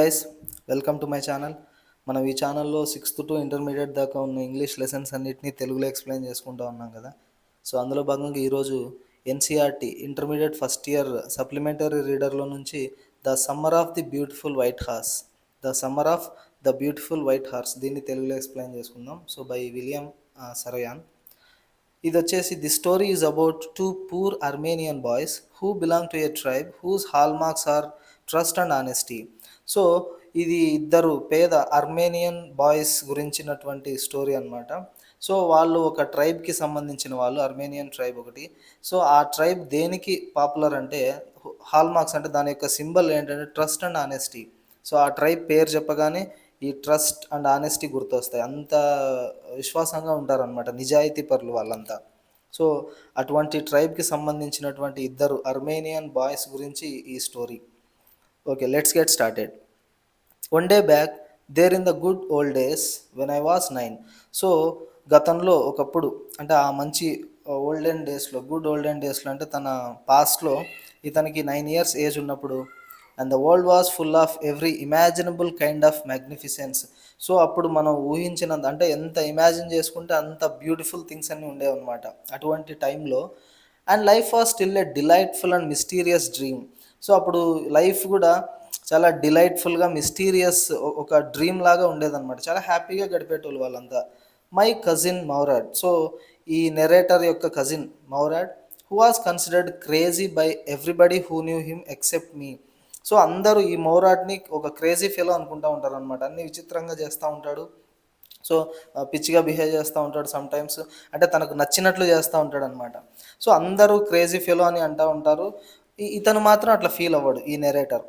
Guys, welcome to my channel. మనం ఈ ఛానల్లో 6th టు ఇంటర్మీడియట్ దాకా ఉన్న ఇంగ్లీష్ లెసన్స్ అన్నిటినీ తెలుగులో ఎక్స్ప్లెయిన్ చేసుకుంటూ ఉన్నాం కదా. సో అందులో భాగంగా ఈరోజు NCERT intermediate first year supplementary రీడర్లో నుంచి the summer of the beautiful white horse the summer of the beautiful white horse దీన్ని తెలుగులో ఎక్స్ప్లెయిన్ చేసుకుందాం. So by William Saroyan. ఇది వచ్చేసి the story is about two poor Armenian boys who belong to a tribe whose hallmarks are trust and honesty. So ఇది ఇద్దరు పేద Armenian boys గురించినటువంటి story అనమాట. సో వాళ్ళు ఒక ట్రైబ్కి సంబంధించిన వాళ్ళు, అర్మేనియన్ ట్రైబ్ ఒకటి. సో ఆ ట్రైబ్ దేనికి పాపులర్ అంటే, హాల్ మార్క్స్ అంటే దాని యొక్క సింబల్ ఏంటంటే ట్రస్ట్ అండ్ ఆనెస్టీ. సో ఆ ట్రైబ్ పేరు చెప్పగానే ఈ ట్రస్ట్ అండ్ ఆనెస్టీ గుర్తొస్తాయి. అంత విశ్వాసంగా ఉంటారనమాట, నిజాయితీ పరులు వాళ్ళంతా. సో అటువంటి ట్రైబ్కి సంబంధించినటువంటి ఇద్దరు అర్మేనియన్ బాయ్స్ గురించి ఈ story. Okay, let's get started. One day back there in the good old days when I was 9. So గతంలో ఒకప్పుడు, అంటే ఆ మంచి ఓల్డెన్ డేస్లో, గుడ్ ఓల్డెన్ డేస్లో అంటే తన పాస్ట్లో ఇతనికి 9 years ఏజ్ ఉన్నప్పుడు, and the world was full of every imaginable kind of magnificence. So అప్పుడు మనం ఊహించినంత, అంటే ఎంత ఇమాజిన్ చేసుకుంటే అంత బ్యూటిఫుల్ థింగ్స్ అన్నీ ఉండేవన్నమాట అటువంటి టైంలో. And life was still a delightful and mysterious dream. So అప్పుడు లైఫ్ కూడా చాలా డిలైట్ఫుల్గా, మిస్టీరియస్, ఒక డ్రీమ్ లాగా ఉండేదన్నమాట. చాలా హ్యాపీగా గడిపేటోళ్ళు వాళ్ళంతా. My cousin Mourad. సో ఈ నెరేటర్ యొక్క cousin Mourad, who was considered crazy by everybody who knew him except me. So అందరూ ఈ మౌరాడ్ని ఒక క్రేజీ ఫెలో అనుకుంటూ ఉంటారు అనమాట. అన్ని విచిత్రంగా చేస్తూ ఉంటాడు. సో పిచ్చిగా బిహేవ్ చేస్తూ ఉంటాడు సమ్టైమ్స్, అంటే తనకు నచ్చినట్లు చేస్తూ ఉంటాడు అనమాట. సో అందరూ క్రేజీ ఫెలో అని అంటూ ఉంటారు. ఇతను మాత్రం అట్లా ఫీల్ అవ్వడు. ఈ narrator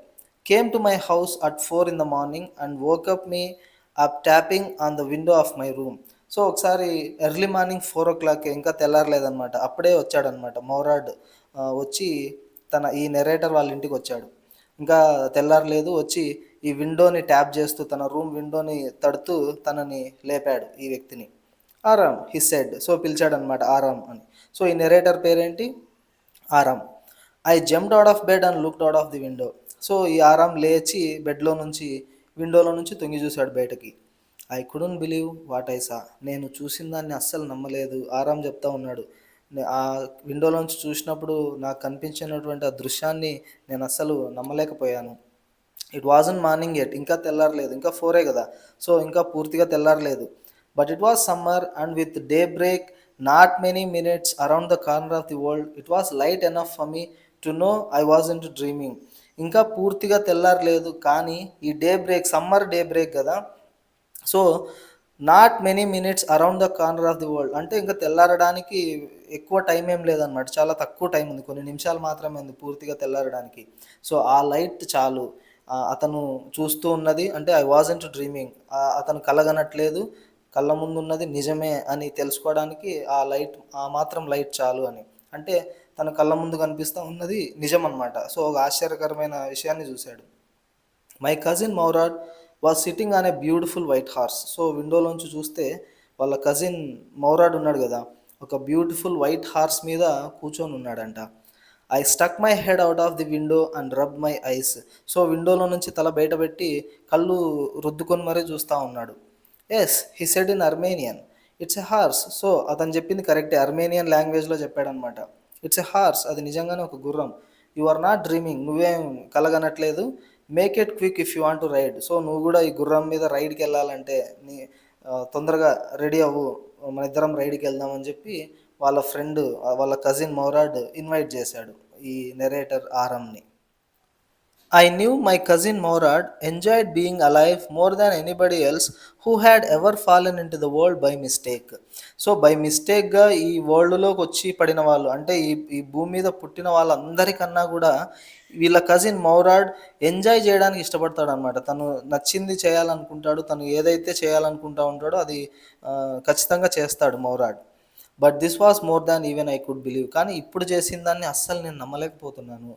came to my house at 4 in the morning and woke up me up tapping on the window of my room. So ఒకసారి ఎర్లీ మార్నింగ్ 4 o'clock, ఇంకా తెల్లారలేదనమాట, అప్పుడే వచ్చాడనమాట మౌరాడ్. వచ్చి ఈ నెరేటర్ వాళ్ళ ఇంటికి వచ్చాడు. ఇంకా తెల్లారలేదు, వచ్చి ఈ విండోని ట్యాప్ చేస్తూ, తన రూమ్ విండోని తడుతూ తనని లేపాడు, ఈ వ్యక్తిని. ఆరామ్ హి సెడ్. సో పిలిచాడనమాట ఆరామ్ అని. సో ఈ నెరేటర్ పేరేంటి? ఆరామ్. I jumped out of bed and looked out of the window. So ఈ ఆరామ్ లేచి బెడ్లో నుంచి, విండోలో నుంచి తొంగి చూశాడు బయటకి. I couldn't believe what I సా. నేను చూసిన దాన్ని అస్సలు నమ్మలేదు. ఆరామ్ చెప్తా ఉన్నాడు, ఆ విండోలోంచి చూసినప్పుడు నాకు కనిపించినటువంటి ఆ దృశ్యాన్ని నేను అస్సలు నమ్మలేకపోయాను. It was in morning at. ఇంకా తెల్లారలేదు, ఇంకా 4 కదా. సో ఇంకా పూర్తిగా తెల్లారలేదు. But it was summer and with daybreak not many minutes around the corner of the world it was light enough for me to know I was in to dreaming. ఇంకా పూర్తిగా తెల్లారలేదు, కానీ ఈ daybreak, summer daybreak కదా. So not many minutes around the corner of the world అంటే ఇంకా తెల్లారడానికి ఎక్కువ time ఏం లేదనమాట, చాలా తక్కువ టైం ఉంది, కొన్ని నిమిషాలు మాత్రమే ఉంది పూర్తిగా తెల్లారడానికి. సో ఆ లైట్ చాలు. అతను చూస్తూ ఉన్నది, అంటే ఐ వాజంట్ డ్రీమింగ్, అతను కలగనట్లేదు, కళ్ళ ముందు ఉన్నది నిజమే అని తెలుసుకోవడానికి ఆ లైట్, ఆ మాత్రం లైట్ చాలు అని. అంటే తన కళ్ళ ముందు కనిపిస్తూ ఉన్నది నిజం అనమాట. సో ఒక ఆశ్చర్యకరమైన విషయాన్ని చూశాడు. My cousin Mourad was sitting on a beautiful white horse. So విండోలోంచి చూస్తే వాళ్ళ కజిన్ మౌరాడ్ ఉన్నాడు కదా, ఒక బ్యూటిఫుల్ వైట్ హార్స్ మీద కూర్చొని ఉన్నాడంట. I stuck my head out of the window and rub my eyes. So విండోలో నుంచి తల బయట పెట్టి కళ్ళు రుద్దుకొని మరీ చూస్తూ ఉన్నాడు. Yes he said in Armenian, it's a horse. So అతను చెప్పింది కరెక్టే, అర్మేనియన్ లాంగ్వేజ్లో చెప్పాడనమాట. ఇట్స్ ఎ హార్స్, అది నిజంగానే ఒక గుర్రం. యు ఆర్ నాట్ డ్రీమింగ్, నువ్వేం కలగనట్లేదు. Make it quick if you want to ride. So నువ్వు కూడా ఈ గుర్రం మీద రైడ్కి వెళ్ళాలంటే తొందరగా రెడీ అవ్వు, మన ఇద్దరం రైడ్కి వెళ్దామని చెప్పి వాళ్ళ ఫ్రెండ్, వాళ్ళ కజిన్ మౌరాడ్ ఇన్వైట్ చేశాడు ఈ narrator ఆరంని. I knew my cousin Morad enjoyed being alive more than anybody else who had ever fallen into the world by mistake. So by మిస్టేక్గా ఈ వరల్డ్లోకి వచ్చి పడిన వాళ్ళు, అంటే ఈ భూమి మీద పుట్టిన వాళ్ళందరికన్నా కూడా వీళ్ళ కజిన్ మౌరాడ్ ఎంజాయ్ చేయడానికి ఇష్టపడతాడు అనమాట. తను నచ్చింది చేయాలనుకుంటాడు, తను ఏదైతే చేయాలనుకుంటా ఉంటాడో అది ఖచ్చితంగా చేస్తాడు Mourad. But this was more than even I could believe. కానీ ఇప్పుడు చేసిన దాన్ని అస్సలు నేను నమ్మలేకపోతున్నాను.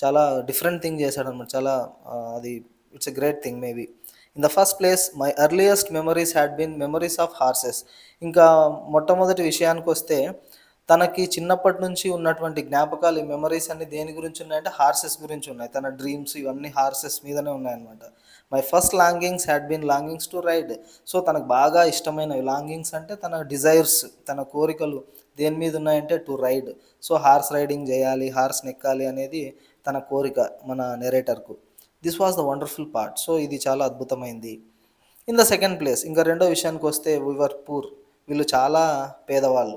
చాలా డిఫరెంట్ థింగ్ చేశాడనమాట, చాలా అది it's a great thing maybe. In the first place my earliest memories had been memories of horses. ఇంకా మొట్టమొదటి విషయానికి వస్తే తనకి చిన్నప్పటి నుంచి ఉన్నటువంటి జ్ఞాపకాలు, ఈ మెమరీస్ అన్నీ దేని గురించి ఉన్నాయంటే హార్సెస్ గురించి ఉన్నాయి. తన డ్రీమ్స్ ఇవన్నీ హార్సెస్ మీదనే ఉన్నాయన్నమాట. My first longings had been longings to ride. So, తనకు బాగా ఇష్టమైనవి లాంగింగ్స్ అంటే తన డిజైర్స్, తన కోరికలు దేని మీద ఉన్నాయంటే to ride. So, horse riding చేయాలి, హార్స్‌ని ఎక్కాలి అనేది తన కోరిక మన నెరేటర్‌కు. This was the wonderful part. So, ఇది చాలా అద్భుతమైంది. ఇన్ ద సెకండ్ ప్లేస్ ఇంకా రెండో విషయానికొస్తే వి వర్ పూర్. వీళ్ళు చాలా పేదవాళ్ళు.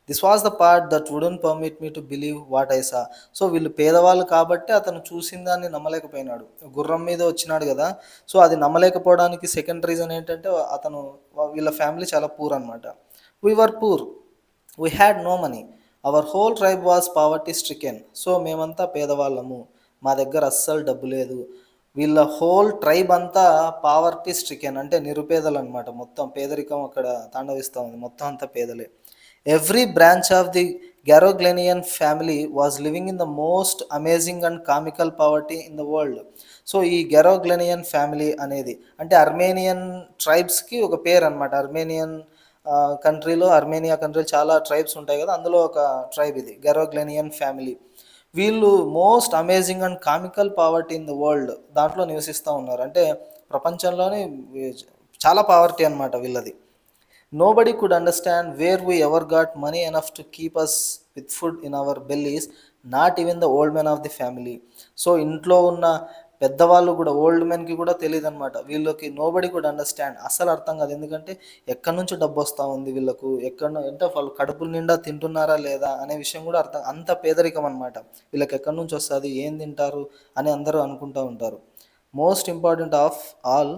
This was the part that wouldn't permit me to believe what I saw. So, వీళ్ళు పేదవాళ్ళు కాబట్టి అతను చూసిన దాన్ని నమ్మలేకపోయినాడు. గుర్రం మీద వచ్చినాడు గదా! సో, అది నమ్మలేకపోవడానికి సెకండ్ రీజన్ ఏంటంటే అతను వీళ్ళ ఫ్యామిలీ చాలా పూర్ అనమాట. We were poor. We had no money. Our whole tribe was poverty stricken. So, మేమంతా పేదవాళ్ళము. మా దగ్గర అస్సలు డబ్బు లేదు. వీళ్ళ హోల్ ట్రైబ్ అంతా పావర్టీ స్ట్రికెన్ అంటే నిరుపేదలనమాట. మొత్తం పేదరికం అక్కడ తాండవిస్తా ఉంది. మొత్తం అంతా పేదలే. Every branch of the Garoghlanian family was living in the most amazing and comical poverty in the world. So, ఈ గ్యారోగ్లెనియన్ ఫ్యామిలీ అనేది అంటే అర్మేనియన్ ట్రైబ్స్‌కి ఒక పేరు అనమాట. అర్మేనియన్ అర్మేనియా కంట్రీలో చాలా ట్రైబ్స్ ఉంటాయి కదా! అందులో ఒక ట్రైబ్ ఇది గ్యారోగ్లెనియన్ ఫ్యామిలీ. వీళ్ళు most amazing and comical poverty in the world దాంట్లో నివసిస్తూ ఉన్నారు. అంటే ప్రపంచంలోనే చాలా పావర్టీ అనమాట వీళ్ళది. Nobody could understand where we ever got money enough to keep us with food in our bellies, not even the old men of the family. So, ఇంట్లో ఉన్న పెద్దవాళ్ళు కూడా ఓల్డ్ మెన్కి కూడా తెలియదు అనమాట. వీళ్ళకి నోబడీ కుడ్ అండర్స్టాండ్ అస్సలు అర్థం కాదు. ఎందుకంటే ఎక్కడి నుంచి డబ్బు వస్తూ ఉంది వీళ్ళకు, ఎక్కడ అంటే వాళ్ళు కడుపుల నిండా తింటున్నారా లేదా అనే విషయం కూడా అర్థం. అంత పేదరికం అనమాట. వీళ్ళకి ఎక్కడి నుంచి వస్తుంది, ఏం తింటారు అని అందరూ అనుకుంటూ ఉంటారు. Most important of all,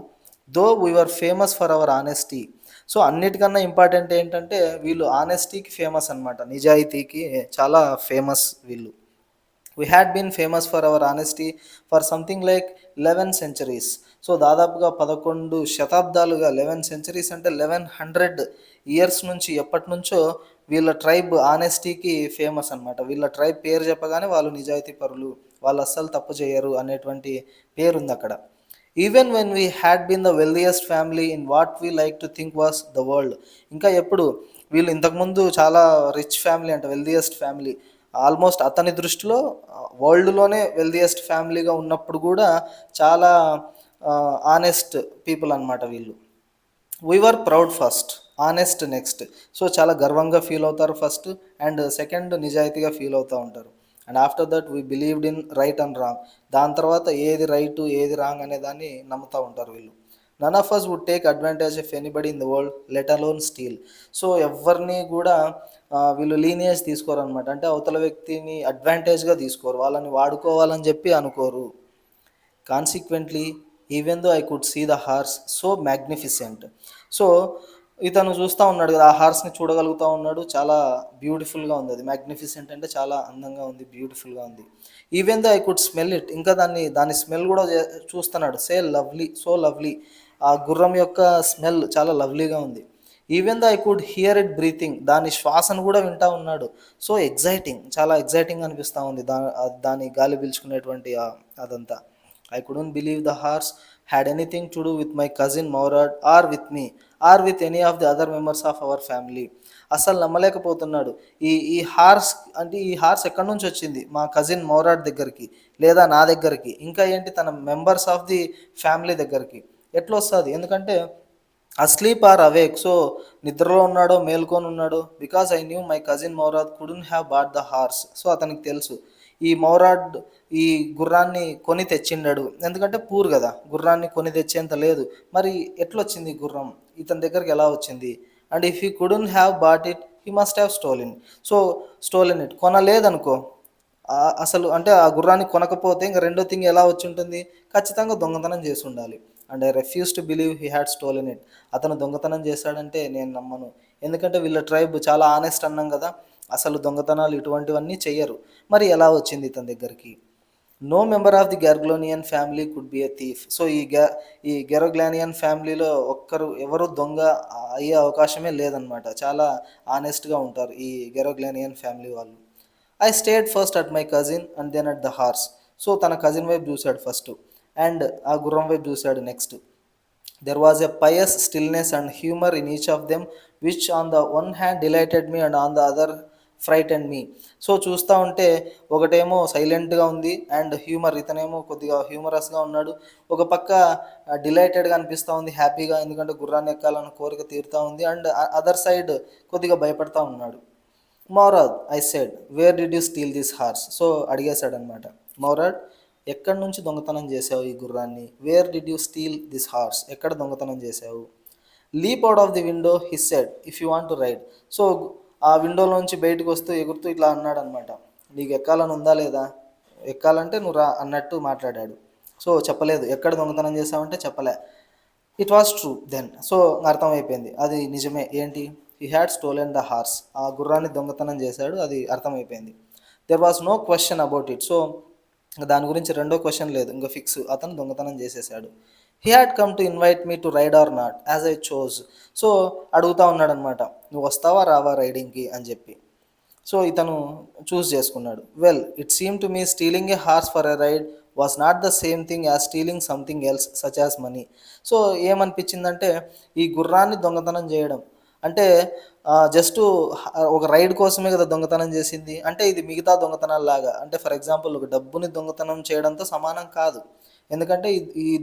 though we were famous for our honesty. So, అన్నిటికన్నా ఇంపార్టెంట్ ఏంటంటే వీళ్ళు ఆనెస్టీకి ఫేమస్ అనమాట. నిజాయితీకి చాలా ఫేమస్ వీళ్ళు. We had been famous for our honesty for something like 11 centuries. So, దాదాపుగా 11 శతాబ్దాలుగా 11 సెంచరీస్ అంటే 1100 ఇయర్స్ నుంచి ఎప్పటి నుంచో వీళ్ళ ట్రైబ్ ఆనెస్టీకి ఫేమస్ అనమాట. వీళ్ళ ట్రైబ్ పేరు చెప్పగానే వాళ్ళు నిజాయితీ పరులు, వాళ్ళు అస్సలు తప్పు చేయరు అనేటువంటి పేరుంది అక్కడ. Even when we had been the wealthiest family in what we like to think was the world. ఇంకా ఎప్పుడు వీళ్ళు ఇంతకుముందు చాలా రిచ్ ఫ్యామిలీ అంటే వెల్దియెస్ట్ ఫ్యామిలీ, ఆల్మోస్ట్ అతని దృష్టిలో వరల్డ్లోనే వెల్దియెస్ట్ ఫ్యామిలీగా ఉన్నప్పుడు కూడా చాలా ఆనెస్ట్ పీపుల్ అనమాట వీళ్ళు. We were proud first, honest next. So, చాలా గర్వంగా ఫీల్ అవుతారు ఫస్ట్, అండ్ సెకండ్ నిజాయితీగా ఫీల్ అవుతూ ఉంటారు. And after that we believed in right and wrong. దాని తర్వాత ఏది రైట్ ఏది రాంగ్ అనే దాన్ని నమ్ముతూ ఉంటారు వీళ్ళు. None of us would take advantage of anybody in the world, let alone steal. So, ఎవరిని కూడా వీళ్ళు లీనియేజ్ తీసుకోరనమాట. అంటే అవతల వ్యక్తిని అడ్వాంటేజ్గా తీసుకోరు, వాళ్ళని వాడుకోవాలని చెప్పి అనుకోరు. Consequently even though I could see the horse so magnificent. So, ఇతను చూస్తూ ఉన్నాడు కదా, ఆ హార్స్ని చూడగలుగుతూ ఉన్నాడు. చాలా బ్యూటిఫుల్గా ఉంది అది. మ్యాగ్నిఫిసెంట్ అంటే చాలా అందంగా ఉంది, బ్యూటిఫుల్గా ఉంది. Even though I could smell it. ఇంకా దాని స్మెల్ కూడా చూస్తున్నాడు. సే లవ్లీ, సో లవ్లీ. ఆ గుర్రం యొక్క స్మెల్ చాలా లవ్లీగా ఉంది. Even though I could hear it breathing. దాని శ్వాసను కూడా వింటూ ఉన్నాడు. సో ఎగ్జైటింగ్, చాలా ఎగ్జైటింగ్ అనిపిస్తూ ఉంది దాని గాలి పీల్చుకునేటువంటి అదంతా. I couldn't believe the horse had anything to do with my cousin Maurad or with me or with any of the other members of our family. అసలు నమ్మలేకపోతున్నాడు. ఈ హార్స్ అంటే ఈ హార్స్ ఎక్కడి నుంచి వచ్చింది? మా కజిన్ మౌరాడ్ దగ్గరికి లేదా నా దగ్గరికి, ఇంకా ఏంటి తన మెంబర్స్ ఆఫ్ ది ఫ్యామిలీ దగ్గరికి ఎట్లా వస్తుంది? ఎందుకంటే అస్లీప్ ఆర్ అవేక్. సో, నిద్రలో ఉన్నాడో మేల్కొని ఉన్నాడో. Because I knew my cousin Mourad couldn't have bought the horse. So, అతనికి తెలుసు ఈ మౌరాడ్ ఈ గుర్రాన్ని కొని తెచ్చిండాడు. ఎందుకంటే పూర్ కదా, గుర్రాన్ని కొని తెచ్చేంత లేదు. మరి ఎట్లొచ్చింది గుర్రం ఇతని దగ్గరికి, ఎలా వచ్చింది? And if he couldn't have bought it he must have stolen. So, stolen it, కొనలేదనుకో అసలు అంటే ఆ గుర్రాన్ని కొనకపోతే ఇంకా రెండో థింగ్ ఎలా వచ్చి ఉంటుంది? ఖచ్చితంగా దొంగతనం చేసి ఉండాలి. And I refuse to believe he had stolen it. అతను దొంగతనం చేశాడంటే నేను నమ్మను. ఎందుకంటే వీళ్ళ ట్రైబ్ చాలా ఆనెస్ట్ అన్నాం కదా, అసలు దొంగతనాలు ఇటువంటివన్నీ చెయ్యరు. మరి ఎలా వచ్చింది ఇతని దగ్గరికి? No member of the Garoghlanian family could be a thief. So, ఈ గెరోగ్లానియన్ ఫ్యామిలీలో ఎవరు దొంగ అయ్యే అవకాశమే లేదనమాట. చాలా ఆనెస్ట్గా ఉంటారు ఈ గెరోగ్లానియన్ ఫ్యామిలీ వాళ్ళు. I stared first at my cousin and then at the horse. So, తన కజిన్ వైపు చూశాడు ఫస్ట్, అండ్ ఆ గుర్రం వైపు చూశాడు next. There was a pious stillness and humor in each of them, which on the one hand delighted me and on the other frightened me. So చూస్తూ ఉంటే ఒకటేమో సైలెంట్గా ఉంది అండ్ హ్యూమర్, ఇతనేమో కొద్దిగా హ్యూమరస్గా ఉన్నాడు. ఒక పక్క డిలైటెడ్గా అనిపిస్తూ ఉంది, హ్యాపీగా, ఎందుకంటే గుర్రాన్ని ఎక్కాలన్న కోరిక తీరుతూ ఉంది. అండ్ అదర్ సైడ్ కొద్దిగా భయపడతా ఉన్నాడు. Mourad, I said, where did you steal this horse? So అడిగేశాడనమాట. మౌరాడ్, ఎక్కడి నుంచి దొంగతనం చేసావు ఈ గుర్రాన్ని? Where did you steal this horse? ఎక్కడ దొంగతనం చేసావు? Leap out of the window, he said, if you want to ride. So ఆ విండోలోంచి బయటకు వస్తూ ఎగురుతూ ఇట్లా అన్నాడు అనమాట. నీకు ఎక్కాలని ఉందా లేదా? ఎక్కాలంటే నువ్వు రా అన్నట్టు మాట్లాడాడు. సో చెప్పలేదు. ఎక్కడ దొంగతనం చేసావంటే చెప్పలే. It was true then. So అర్థమైపోయింది, అది నిజమే. ఏంటి? He had stolen the horse. ఆ గుర్రాన్ని దొంగతనం చేశాడు, అది అర్థమైపోయింది. There was no question about it. So దాని గురించి రెండో క్వశ్చన్ లేదు, ఇంకా ఫిక్స్, అతను దొంగతనం చేసేసాడు. He had come to invite me to ride or not as I chose. So అడుగుతా ఉన్నాడనమాట, నువ్వు వస్తావా రావా రైడింగ్కి అని చెప్పి. సో ఇతను చూస్ చేసుకున్నాడు. Well, it seem to me stealing a horse for a ride was not the same thing as stealing something else such as money. So ఏమనిపించిందంటే, ఈ గుర్రాన్ని దొంగతనం చేయడం అంటే జస్ట్ ఒక రైడ్ కోసమే కదా దొంగతనం చేసింది. అంటే ఇది మిగతా దొంగతనాల్లాగా, అంటే ఫర్ ఎగ్జాంపుల్ ఒక డబ్బుని దొంగతనం చేయడంతో సమానం కాదు. ఎందుకంటే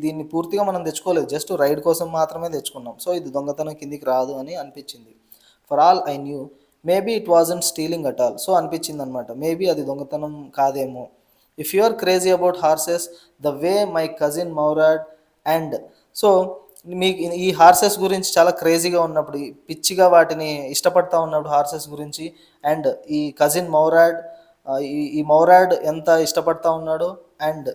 దీన్ని పూర్తిగా మనం తెచ్చుకోలేదు, జస్ట్ రైడ్ కోసం మాత్రమే తెచ్చుకున్నాం. సో ఇది దొంగతనం కిందికి రాదు అని అనిపించింది. For all I knew maybe it wasn't stealing at all. So అనిపించింది అనమాట, మేబీ అది దొంగతనం కాదేమో. If you are crazy about horses the way my cousin Mourad and. So మీకు ఈ హార్సెస్ గురించి చాలా క్రేజీగా ఉన్నప్పుడు, పిచ్చిగా వాటిని ఇష్టపడతా ఉన్నప్పుడు హార్సెస్ గురించి, అండ్ ఈ కజిన్ మౌరాడ్, ఈ మౌరాడ్ ఎంత ఇష్టపడతా ఉన్నాడో, and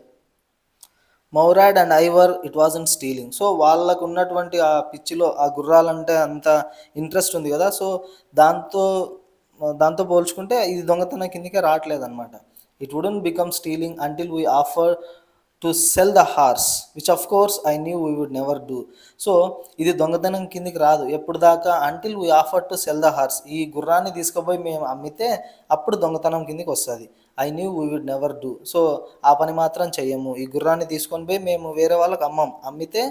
Mourad and I were it wasn't stealing. So వాళ్ళకు ఉన్నటువంటి ఆ పిచ్చిలో ఆ గుర్రాలంటే అంత ఇంట్రెస్ట్ ఉంది కదా, సో దాంతో దాంతో పోల్చుకుంటే ఇది దొంగతనం కిందకే రావట్లేదన్నమాట. It wouldn't become stealing until we offer to sell the horse which of course I knew we would never do. So ఇది దొంగతనం కిందికి రాదు ఎప్పుడు దాకా, until we offer to sell the horse, ఈ గుర్రాన్ని తీసుకుపోయి మేము అమ్మితే అప్పుడు దొంగతనం కిందికి వస్తుంది. I knew we would never do. So ఆ పని మాత్రం చెయ్యము. ఈ గుర్రాన్ని తీసుకొని పోయి మేము వేరే వాళ్ళకి అమ్మితే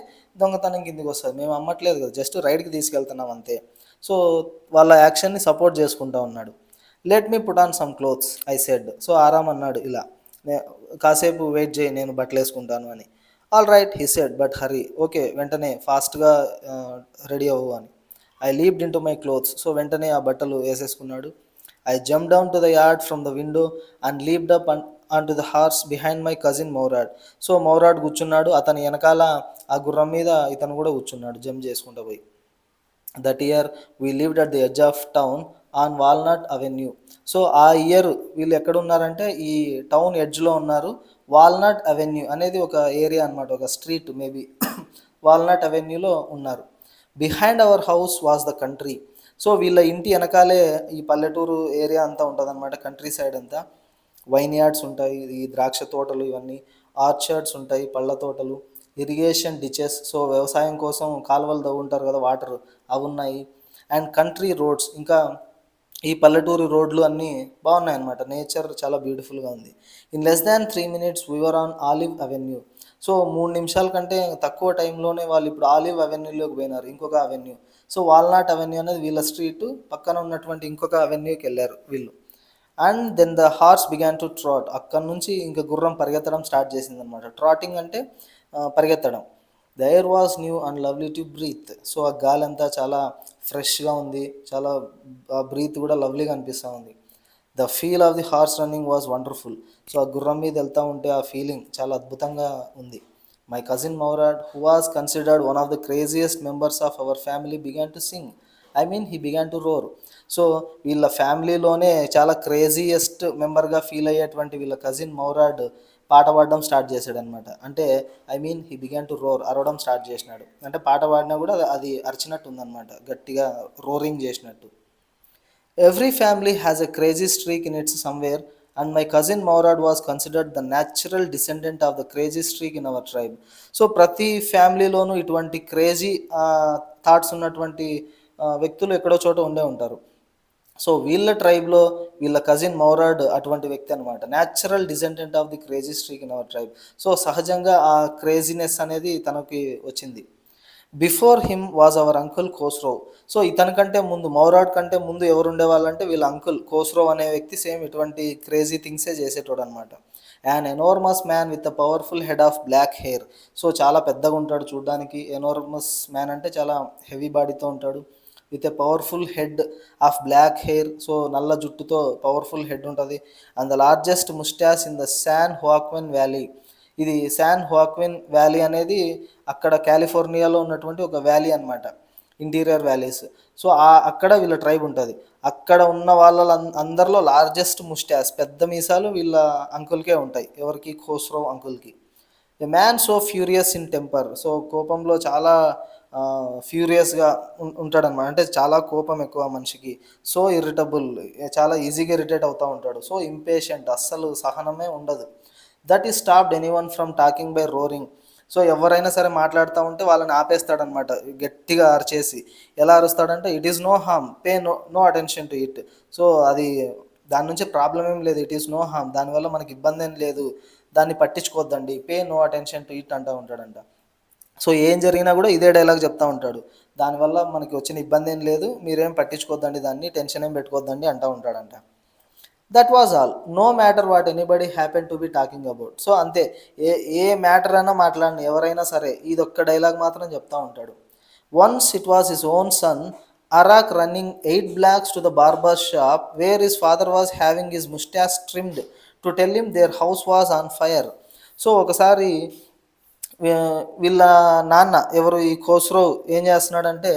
దొంగతనం కిందికి వస్తుంది. మేము అమ్మట్లేదు కదా, జస్ట్ రైడ్కి తీసుకెళ్తున్నాం అంతే. సో వాళ్ళ యాక్షన్ని సపోర్ట్ చేసుకుంటా ఉన్నాడు. Let me put on some clothes I said. So ఆరామ్ అన్నాడు ఇలా, కాసేపు వెయిట్ చేయి, నేను బట్టలు వేసుకుంటాను అని. All right he said, but hurry. Okay, వెంటనే ఫాస్ట్గా రెడీ అవ్వు అని. I leaped into my clothes. So వెంటనే ఆ బట్టలు వేసేసుకున్నాడు. I jump down to the yard from the window and leaped up onto the horse behind my cousin Mourad. So Mourad కూర్చున్నాడు, అతని వెనకాల ఆ గుర్రం మీద ఇతను కూడా కూర్చున్నాడు జంప్ చేసుకుంటూ పోయి. That year we lived at the edge of town on walnut avenue. So ఆ ఇయర్ వీళ్ళు ఎక్కడ ఉన్నారంటే ఈ టౌన్ ఎడ్జ్లో ఉన్నారు. వాల్నట్ అవెన్యూ అనేది ఒక ఏరియా అనమాట, ఒక స్ట్రీట్ మేబీ. వాల్నట్ అవెన్యూలో ఉన్నారు. Behind our house was the country. So వీళ్ళ ఇంటి వెనకాలే ఈ పల్లెటూరు ఏరియా అంతా ఉంటుంది అనమాట, కంట్రీ సైడ్ అంతా. వైన్ యార్డ్స్ ఉంటాయి, ఈ ద్రాక్ష తోటలు ఇవన్నీ, ఆర్చర్డ్స్ ఉంటాయి, పళ్ళ తోటలు, ఇరిగేషన్ డిచెస్, సో వ్యవసాయం కోసం కాలువలు తవ్వుంటారు కదా, వాటర్, అవి ఉన్నాయి. అండ్ కంట్రీ రోడ్స్, ఇంకా ఈ పల్లెటూరు రోడ్లు అన్నీ బాగున్నాయి అన్నమాట, నేచర్ చాలా బ్యూటిఫుల్గా ఉంది. In less than 3 minutes we are on Olive Avenue. So 3 నిమిషాల కంటే తక్కువ టైంలోనే వాళ్ళు ఇప్పుడు ఆలివ్ అవెన్యూలోకి పోయినారు, ఇంకొక అవెన్యూ. సో వాల్నాట్ అవెన్యూ అనేది వీళ్ళ స్ట్రీట్, పక్కన ఉన్నటువంటి ఇంకొక అవెన్యూకి వెళ్ళారు వీళ్ళు. And then the horse began to trot. అక్కడ నుంచి ఇంకా గుర్రం పరిగెత్తడం స్టార్ట్ చేసింది అనమాట. ట్రాటింగ్ అంటే పరిగెత్తడం. The air was new and lovely to breathe. So ఆ గాలి అంతా చాలా ఫ్రెష్గా ఉంది, చాలా బ్రీత్ కూడా లవ్లీగా అనిపిస్తూ ఉంది. The feel of the horse running was wonderful. So ఆ గుర్రం మీద వెళ్తూ ఉంటే ఆ ఫీలింగ్ చాలా అద్భుతంగా ఉంది. My cousin Mourad, who was considered one of the craziest members of our family, began to sing. He began to roar. So వీళ్ళ ఫ్యామిలీలోనే చాలా క్రేజియస్ట్ మెంబర్గా ఫీల్ అయ్యేటువంటి వీళ్ళ కజిన్ మౌరాడ్ పాట పాడడం స్టార్ట్ చేశాడు అనమాట. అంటే హీ బిగాన్ టు రోర్, అరవడం స్టార్ట్ చేసినాడు. అంటే పాట పాడినా కూడా అది అరిచినట్టు ఉందన్నమాట, గట్టిగా రోరింగ్ చేసినట్టు. Every family has a crazy streak in its somewhere and my cousin Mourad was considered the natural descendant of the crazy streak in our tribe. So ప్రతి ఫ్యామిలీలోనూ ఇటువంటి క్రేజీ థాట్స్ ఉన్నటువంటి వ్యక్తులు ఎక్కడో చోట ఉండే ఉంటారు. సో వీళ్ళ ట్రైబ్లో వీళ్ళ కజిన్ మౌరాడ్ అటువంటి వ్యక్తి అనమాట, natural descendant of the crazy streak in our tribe. So సహజంగా ఆ క్రేజీనెస్ అనేది తనకి వచ్చింది. Before him was our uncle Khosrove. So ఇతని కంటే ముందు, మౌరాడ్ కంటే ముందు ఎవరు ఉండేవాళ్ళంటే వీళ్ళ అంకుల్ కోస్రోవ్ అనే వ్యక్తి సేమ్ ఇటువంటి క్రేజీ థింగ్సే చేసేటోడు అనమాట. An enormous man with a powerful head of black hair. So చాలా పెద్దగా ఉంటాడు చూడడానికి. ఎనార్మస్ మ్యాన్ అంటే చాలా హెవీ బాడీతో ఉంటాడు. With a powerful head of black hair. So నల్ల జుట్టుతో పవర్ఫుల్ హెడ్ ఉంటుంది. And the largest mustache in the San Joaquin valley. ఇది శాన్ హోక్విన్ వ్యాలీ అనేది అక్కడ కాలిఫోర్నియాలో ఉన్నటువంటి ఒక వ్యాలీ అనమాట, ఇంటీరియర్ వ్యాలీస్. సో అక్కడ వీళ్ళ ట్రైబ్ ఉంటుంది. అక్కడ ఉన్న వాళ్ళ అందరిలో లార్జెస్ట్ ముస్టాస్, పెద్ద మీసాలు వీళ్ళ అంకుల్కే ఉంటాయి. ఎవరికి? ఖోస్రోవ్ అంకుల్కి. A man so furious in temper. So కోపంలో చాలా ఫ్యూరియస్గా ఉంటాడనమాట. అంటే చాలా కోపం ఎక్కువ మనిషికి. సో ఇరిటబుల్, చాలా ఈజీగా ఇరిటేట్ అవుతూ ఉంటాడు. సో ఇంపేషెంట్, అస్సలు సహనమే ఉండదు. That is stopped anyone from talking by roaring. So ఎవరైనా సరే మాట్లాడుతూ ఉంటే వాళ్ళని ఆపేస్తాడనమాట గట్టిగా అరిచేసి. ఎలా అరుస్తాడంటే it is no harm, pay no attention to it. So అది, దాని నుంచి ప్రాబ్లం ఏం లేదు, ఇట్ ఈస్ నో హార్మ్, దానివల్ల మనకి ఇబ్బంది ఏం లేదు, దాన్ని పట్టించుకోవద్దండి, pay no attention to it అంటూ ఉంటాడంట. సో ఏం జరిగినా కూడా ఇదే డైలాగ్ చెప్తా ఉంటాడు, దానివల్ల మనకి వచ్చిన ఇబ్బంది ఏం లేదు, మీరేం పట్టించుకోవద్దండి, దాన్ని టెన్షన్ ఏం పెట్టుకోవద్దండి అంటూ ఉంటాడంట. That was all. No matter what anybody happen to be talking about. So అంతే, ఏ ఏ మ్యాటర్ అయినా మాట్లాడిన ఎవరైనా సరే ఇది ఒక్క డైలాగ్ మాత్రం చెప్తా ఉంటాడు. Once it was his own son Aram running 8 blocks to the barber shop where his father was having his mustache trimmed to tell him their house was on fire. So ఒకసారి వీళ్ళ నాన్న ఎవరు, ఈ ఖోస్రోవ్ ఏం చేస్తున్నాడంటే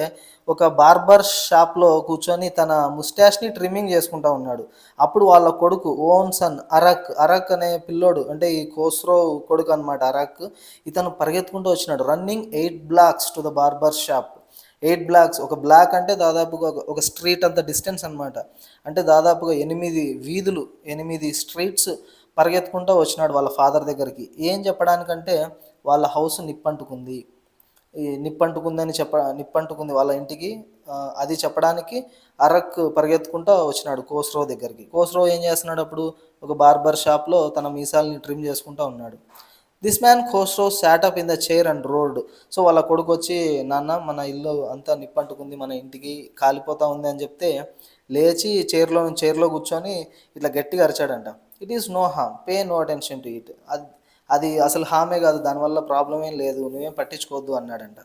ఒక బార్బర్ షాప్లో కూర్చొని తన ముస్టాష్ని ట్రిమ్మింగ్ చేసుకుంటా ఉన్నాడు. అప్పుడు వాళ్ళ కొడుకు ఓన్ సన్ అరక్ అనే పిల్లోడు, అంటే ఈ ఖోస్రోవ్ కొడుకు అనమాట అరక్. ఇతను పరిగెత్తుకుంటూ వచ్చినాడు, running 8 blocks to the barber shop. 8 blocks, ఒక బ్లాక్ అంటే దాదాపుగా ఒక స్ట్రీట్ అంత డిస్టెన్స్ అనమాట. అంటే దాదాపుగా 8 వీధులు, 8 స్ట్రీట్స్ పరిగెత్తుకుంటూ వచ్చినాడు వాళ్ళ ఫాదర్ దగ్గరికి. ఏం చెప్పడానికంటే వాళ్ళ హౌస్ నిప్పంటుకుంది, ఈ నిప్పంటుకుంది వాళ్ళ ఇంటికి. అది చెప్పడానికి అరక్ పరిగెత్తుకుంటూ వచ్చినాడు కోస్రోవ్ దగ్గరికి. కోస్రోవ్ ఏం చేస్తున్నాడు అప్పుడు? ఒక బార్బర్ షాప్లో తన మీసాలని ట్రిమ్ చేసుకుంటూ ఉన్నాడు. This man Khosrove sat up in the chair and roared. So వాళ్ళ కొడుకు వచ్చి, నాన్న మన ఇల్లు అంతా నిప్పంటుకుంది, మన ఇంటికి కాలిపోతూ ఉంది అని చెప్తే లేచి చైర్లో కూర్చొని ఇట్లా గట్టిగా అరిచాడంట. It is no harm, pay no attention to it. అది అసలు హామే కాదు, దానివల్ల ప్రాబ్లం ఏం లేదు, నువ్వేం పట్టించుకోవద్దు అన్నాడంట.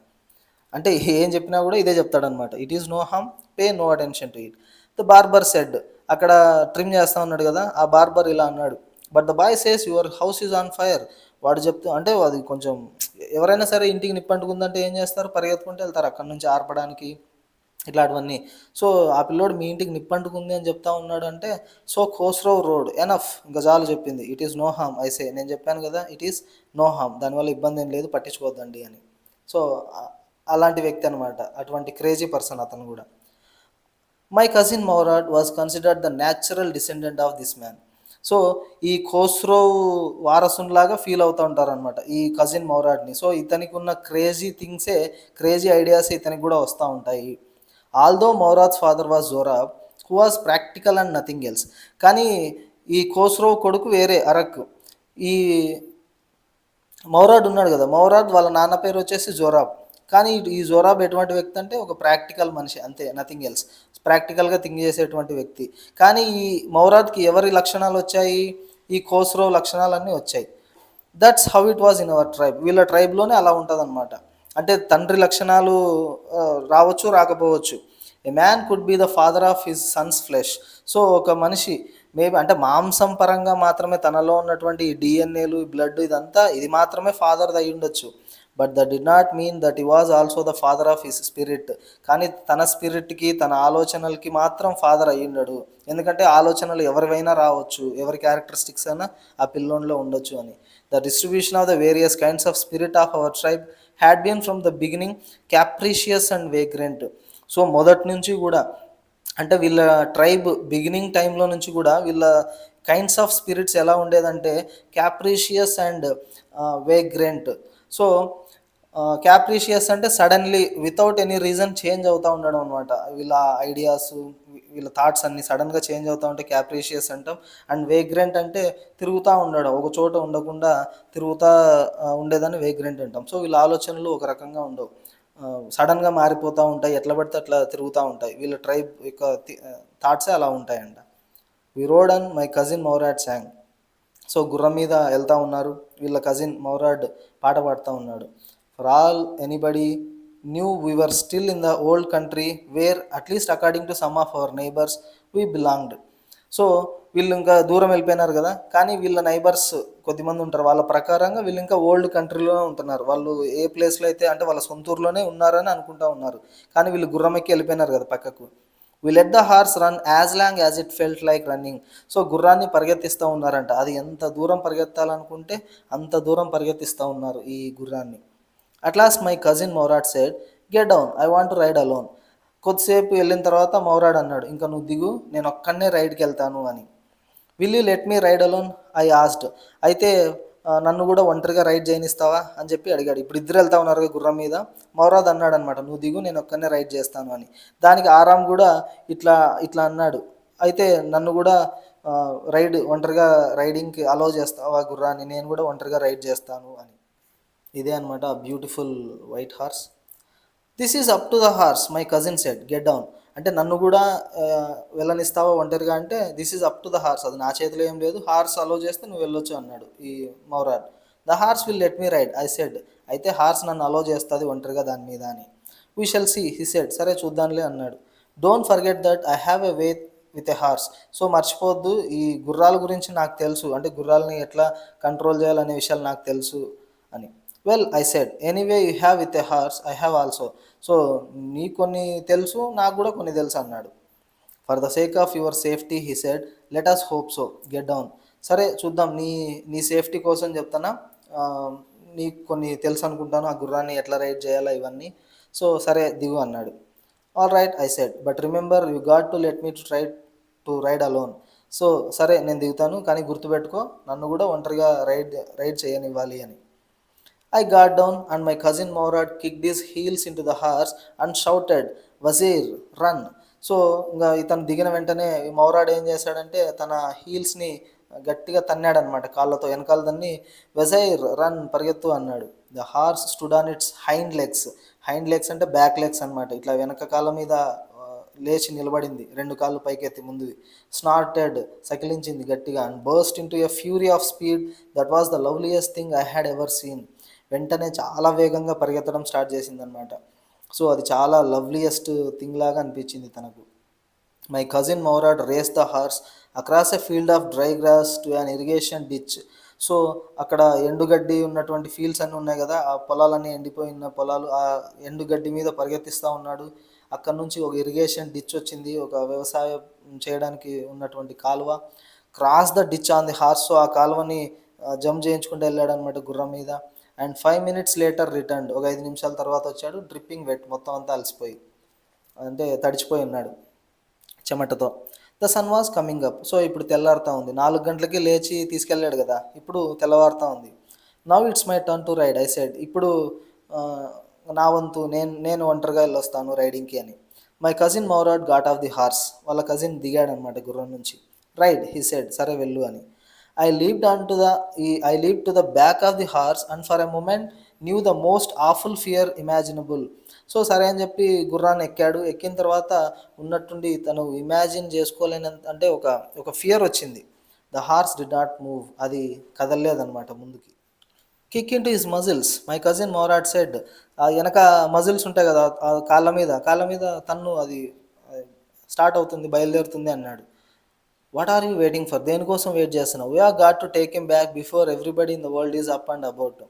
అంటే ఏం చెప్పినా కూడా ఇదే చెప్తాడనమాట, it is no harm, pay no attention to it. The barber said. అక్కడ ట్రిమ్ చేస్తా ఉన్నాడు కదా ఆ బార్బర్ ఇలా అన్నాడు, but the boy says your house is on fire. వాడు చెప్తూ, అంటే అది కొంచెం, ఎవరైనా సరే ఇంటికి నిప్పంటుకుందంటే ఏం చేస్తారు? పరిగెత్తుకుంటూ వెళ్తారు అక్కడ నుంచి ఆర్పడానికి, ఇట్లాంటివన్నీ. సో ఆ పిల్లోడు మీ ఇంటికి నిప్పంటుకుంది అని చెప్తా ఉన్నాడు అంటే, సో ఖోస్రోవ్ రోడ్ ఎనఫ్, ఇంకా చాలు చెప్పింది, ఇట్ ఈస్ నో హార్మ్ ఐసే, నేను చెప్పాను కదా ఇట్ ఈస్ నో హార్మ్, దానివల్ల ఇబ్బంది ఏం లేదు, పట్టించుకోవద్దండి అని. సో అలాంటి వ్యక్తి అనమాట, అటువంటి క్రేజీ పర్సన్ అతను కూడా. My cousin Mourad was considered the natural descendant of this man. So ఈ ఖోస్రోవ్ వారసునిలాగా ఫీల్ అవుతూ ఉంటారనమాట ఈ కజిన్ మౌరాడ్ని. సో ఇతనికి ఉన్న క్రేజీ థింగ్సే, క్రేజీ ఐడియాస్ ఇతనికి కూడా వస్తూ ఉంటాయి. Although Mourad's father was Zorab who was practical and nothing else. కానీ ఈ ఖోస్రోవ్ కొడుకు వేరే అరక్. ఈ మౌరాడ్ ఉన్నాడు కదా, మౌరాద్ వాళ్ళ నాన్న పేరు వచ్చేసి జోరాబ్. కానీ ఈ జోరాబ్ ఎటువంటి వ్యక్తి అంటే ఒక ప్రాక్టికల్ మనిషి, అంతే, నథింగ్ ఎల్స్. ప్రాక్టికల్గా థింక్ చేసేటువంటి వ్యక్తి. కానీ ఈ మౌరాద్కి ఎవరి లక్షణాలు వచ్చాయి? ఈ ఖోస్రోవ్ లక్షణాలన్నీ వచ్చాయి. That's how it was in our tribe. వీళ్ళ ట్రైబ్లోనే అలా ఉంటుందన్నమాట. అంటే తండ్రి లక్షణాలు రావచ్చు, రాకపోవచ్చు. ఏ man could be the father of his Sons flesh. So ఒక మనిషి మేబీ అంటే మాంసం పరంగా మాత్రమే తనలో ఉన్నటువంటి ఈ డిఎన్ఏలు, బ్లడ్, ఇదంతా ఇది మాత్రమే ఫాదర్ అయి ఉండొచ్చు. But that did not mean that he was also the father of his spirit. కానీ తన స్పిరిట్కి, తన ఆలోచనలకి మాత్రం ఫాదర్ అయ్యిండడు. ఎందుకంటే ఆలోచనలు ఎవరివైనా రావచ్చు, ఎవరి క్యారెక్టరిస్టిక్స్ అయినా ఆ పిల్లోన్లో ఉండొచ్చు అని. The distribution of the various kinds of spirit of our tribe had been from the beginning capricious and vagrant. So మొదటి నుంచి కూడా, అంటే వీళ్ళ ట్రైబ్ బిగినింగ్ టైంలో నుంచి కూడా వీళ్ళ కైండ్స్ ఆఫ్ స్పిరిట్స్ ఎలా ఉండేదంటే క్యాప్రీషియస్ అండ్ వేగ్రెంట్. సో క్యాప్రీషియస్ అంటే suddenly without any reason change అవుతూ ఉండడం అనమాట. వీళ్ళ ఐడియాస్, వీళ్ళ థాట్స్ అన్నీ సడన్గా చేంజ్ అవుతూ ఉంటే క్యాప్రీషియస్ అంటాం. అండ్ వేగ్రెంట్ అంటే తిరుగుతూ ఉండడం, ఒక చోట ఉండకుండా తిరుగుతూ ఉండేదాన్ని వేగ్రెంట్ అంటాం. సో వీళ్ళ ఆలోచనలు ఒక రకంగా ఉండవు. సడన్గా మారిపోతూ ఉంటాయి, ఎట్లా పడితే అట్లా తిరుగుతూ ఉంటాయి. వీళ్ళ ట్రైబ్ యొక్క థాట్సే అలా ఉంటాయంట. We rode and my cousin Mourad sang. So గుర్రం మీద వెళ్తూ ఉన్నారు, వీళ్ళ కజిన్ మౌరాడ్ పాట పాడుతూ ఉన్నాడు. For all anybody knew we were still in the old country where at least according to some of our neighbours we belonged. So వీళ్ళు ఇంకా దూరం వెళ్ళిపోయినారు కదా, కానీ వీళ్ళ నైబర్స్ కొద్దిమంది ఉంటారు, వాళ్ళ ప్రకారంగా వీళ్ళు ఇంకా ఓల్డ్ కంట్రీలో ఉంటున్నారు. వాళ్ళు ఏ ప్లేస్లో అయితే అంటే వాళ్ళ సొంతూరులోనే ఉన్నారని అనుకుంటా ఉన్నారు, కానీ వీళ్ళు గుర్రం ఎక్కి వెళ్ళిపోయినారు కదా పక్కకు. We let the horse run as long as it felt like running. So గుర్రాన్ని పరిగెత్తిస్తూ ఉన్నారంట, అది ఎంత దూరం పరిగెత్తాలనుకుంటే అంత దూరం పరిగెత్తిస్తూ ఉన్నారు ఈ గుర్రాన్ని. At last my cousin Mourad said, get down, I want to ride alone. కొద్దిసేపు వెళ్ళిన తర్వాత మౌరాడ్ అన్నాడు, ఇంకా నువ్వు దిగు, నేను ఒక్కడనే రైడ్కి వెళ్తాను అని. Will you let me ride alone, I asked. అయితే నన్ను కూడా ఒంటరిగా రైడ్ చేయనిస్తావా అని చెప్పి అడిగాడు. ఇప్పుడు ఇద్దరు వెళ్తా ఉన్నారు గుర్రం మీద. మౌరాద్ అన్నాడు అనమాట, నువ్వు దిగు, నేను ఒక్కనే రైడ్ చేస్తాను అని. దానికి ఆరామ్ కూడా ఇట్లా ఇట్లా అన్నాడు, అయితే నన్ను కూడా ఒంటరిగా రైడింగ్కి అలౌ చేస్తావా గుర్రాన్ని, నేను కూడా ఒంటరిగా రైడ్ చేస్తాను అని. ఇదే అనమాట beautiful white horse. This is up to the horse my cousin said, get down. అంటే నన్ను కూడా వెళ్ళనిస్తావా ఒంటరిగా అంటే, this is up to the horse, అది నా చేతిలో ఏం లేదు, హార్స్ అలో చేస్తే నువ్వు వెళ్ళొచ్చు అన్నాడు ఈ Mourad. The horse will let me ride, I said. అయితే హార్స్ నన్ను అలో చేస్తుంది ఒంటరిగా దాని మీద అని. We shall see, he said. సరే చూద్దాంలే అన్నాడు. Don't forget that I have a way with a horse. So మర్చిపోవద్దు, ఈ గుర్రాల గురించి నాకు తెలుసు, అంటే గుర్రాలని ఎట్లా కంట్రోల్ చేయాలనే విషయాలు నాకు తెలుసు అని. Well I said, anyway you have with a horse I have also. So నీ కొన్ని తెలుసు, నాకు కూడా కొన్ని తెలుసు అన్నాడు. For the sake of your safety he said, let us hope so, get down. సరే చూద్దాం, నీ నీ సేఫ్టీ కోసం చెప్తానా, నీకు కొన్ని తెలుసు అనుకుంటాను, ఆ గుర్రాన్ని ఎట్లా రైడ్ చేయాలా ఇవన్నీ. సో సరే దిగు అన్నాడు. All right I said, but remember you got to let me to ride alone. So సరే నేను దిగుతాను, కానీ గుర్తుపెట్టుకో నన్ను కూడా ఒంటరిగా రైడ్ చేయనివ్వాలి అని. I got down and my cousin Maurad kicked his heels into the horse and shouted, Wazir, run. So ఇంకా ఇతను దిగిన వెంటనే మౌరాడ్ ఏం చేశాడంటే తన హీల్స్ని గట్టిగా తన్నాడనమాట కాళ్ళతో, వెనకాల దాన్ని, వెజైర్ రన్, పరిగెత్తు అన్నాడు. The horse stood on it's hind legs. Hind legs అంటే బ్యాక్ లెగ్స్ అనమాట, ఇట్లా వెనక కాళ్ళ మీద లేచి నిలబడింది, రెండు కాళ్ళు పైకెత్తి ముందుది. స్నార్టెడ్, సకిలించింది గట్టిగా. And burst into a fury of speed that was the loveliest thing I had ever seen. వెంటనే చాలా వేగంగా పరిగెత్తడం స్టార్ట్ చేసిందనమాట. సో అది చాలా లవ్లియెస్ట్ థింగ్ లాగా అనిపించింది తనకు. My cousin Mourad race the horse across a field of dry grass to an irrigation ditch. So అక్కడ ఎండుగడ్డి ఉన్నటువంటి ఫీల్డ్స్ అన్నీ ఉన్నాయి కదా, ఆ పొలాలన్నీ ఎండిపోయిన పొలాలు, ఆ ఎండుగడ్డి మీద పరిగెత్తిస్తూ ఉన్నాడు. అక్కడ నుంచి ఒక ఇరిగేషన్ డిచ్ వచ్చింది, ఒక వ్యవసాయం చేయడానికి ఉన్నటువంటి కాలువ. Cross the ditch on the horse. So ఆ కాలువని జంప్ చేయించుకుంటూ వెళ్ళాడు అనమాట గుర్రం మీద. And 5 minutes later return. ఒక 5 నిమిషాల తర్వాత వచ్చాడు, డ్రిప్పింగ్ వెట్, మొత్తం అంతా అలసిపోయి, అంటే తడిచిపోయి ఉన్నాడు చెమటతో. The sun was coming up. So ఇప్పుడు తెల్లారుతా ఉంది, 4 గంటలకి లేచి తీసుకెళ్ళాడు కదా, ఇప్పుడు తెల్లవారుతా ఉంది. Now it's my turn to ride I said. ఇప్పుడు నా వంతు, నేను ఒంటరిగా వెళ్ళొస్తాను రైడింగ్కి అని. My cousin Mourad got off the horse. వాళ్ళ కజిన్ దిగాడనమాట గుర్రం నుంచి. రైడ్ హీ సెడ్, సరే వెళ్ళు అని. I leaped to the back of the horse and for a moment knew the most awful fear imaginable. So సరే అని చెప్పి గుర్రాన్ని ఎక్కాడు. ఎక్కిన తర్వాత ఉన్నట్టుండి తను ఇమాజిన్ చేసుకోలేనంత, అంటే ఒక ఫియర్ వచ్చింది. The horse did not move. అది కదలలేదనమాట ముందుకి. Kick into his muscles my cousin Mourad said. ఆ వెనక మజిల్స్ ఉంటాయి కదా, ఆ కాళ్ళ మీద తన్ను, అది స్టార్ట్ అవుతుంది, బయలుదేరుతుంది అన్నాడు. What are you waiting for, దేనికోసం వెయిట్ చేస్తున్నావు? We are got to take him back before everybody in the world is up and about.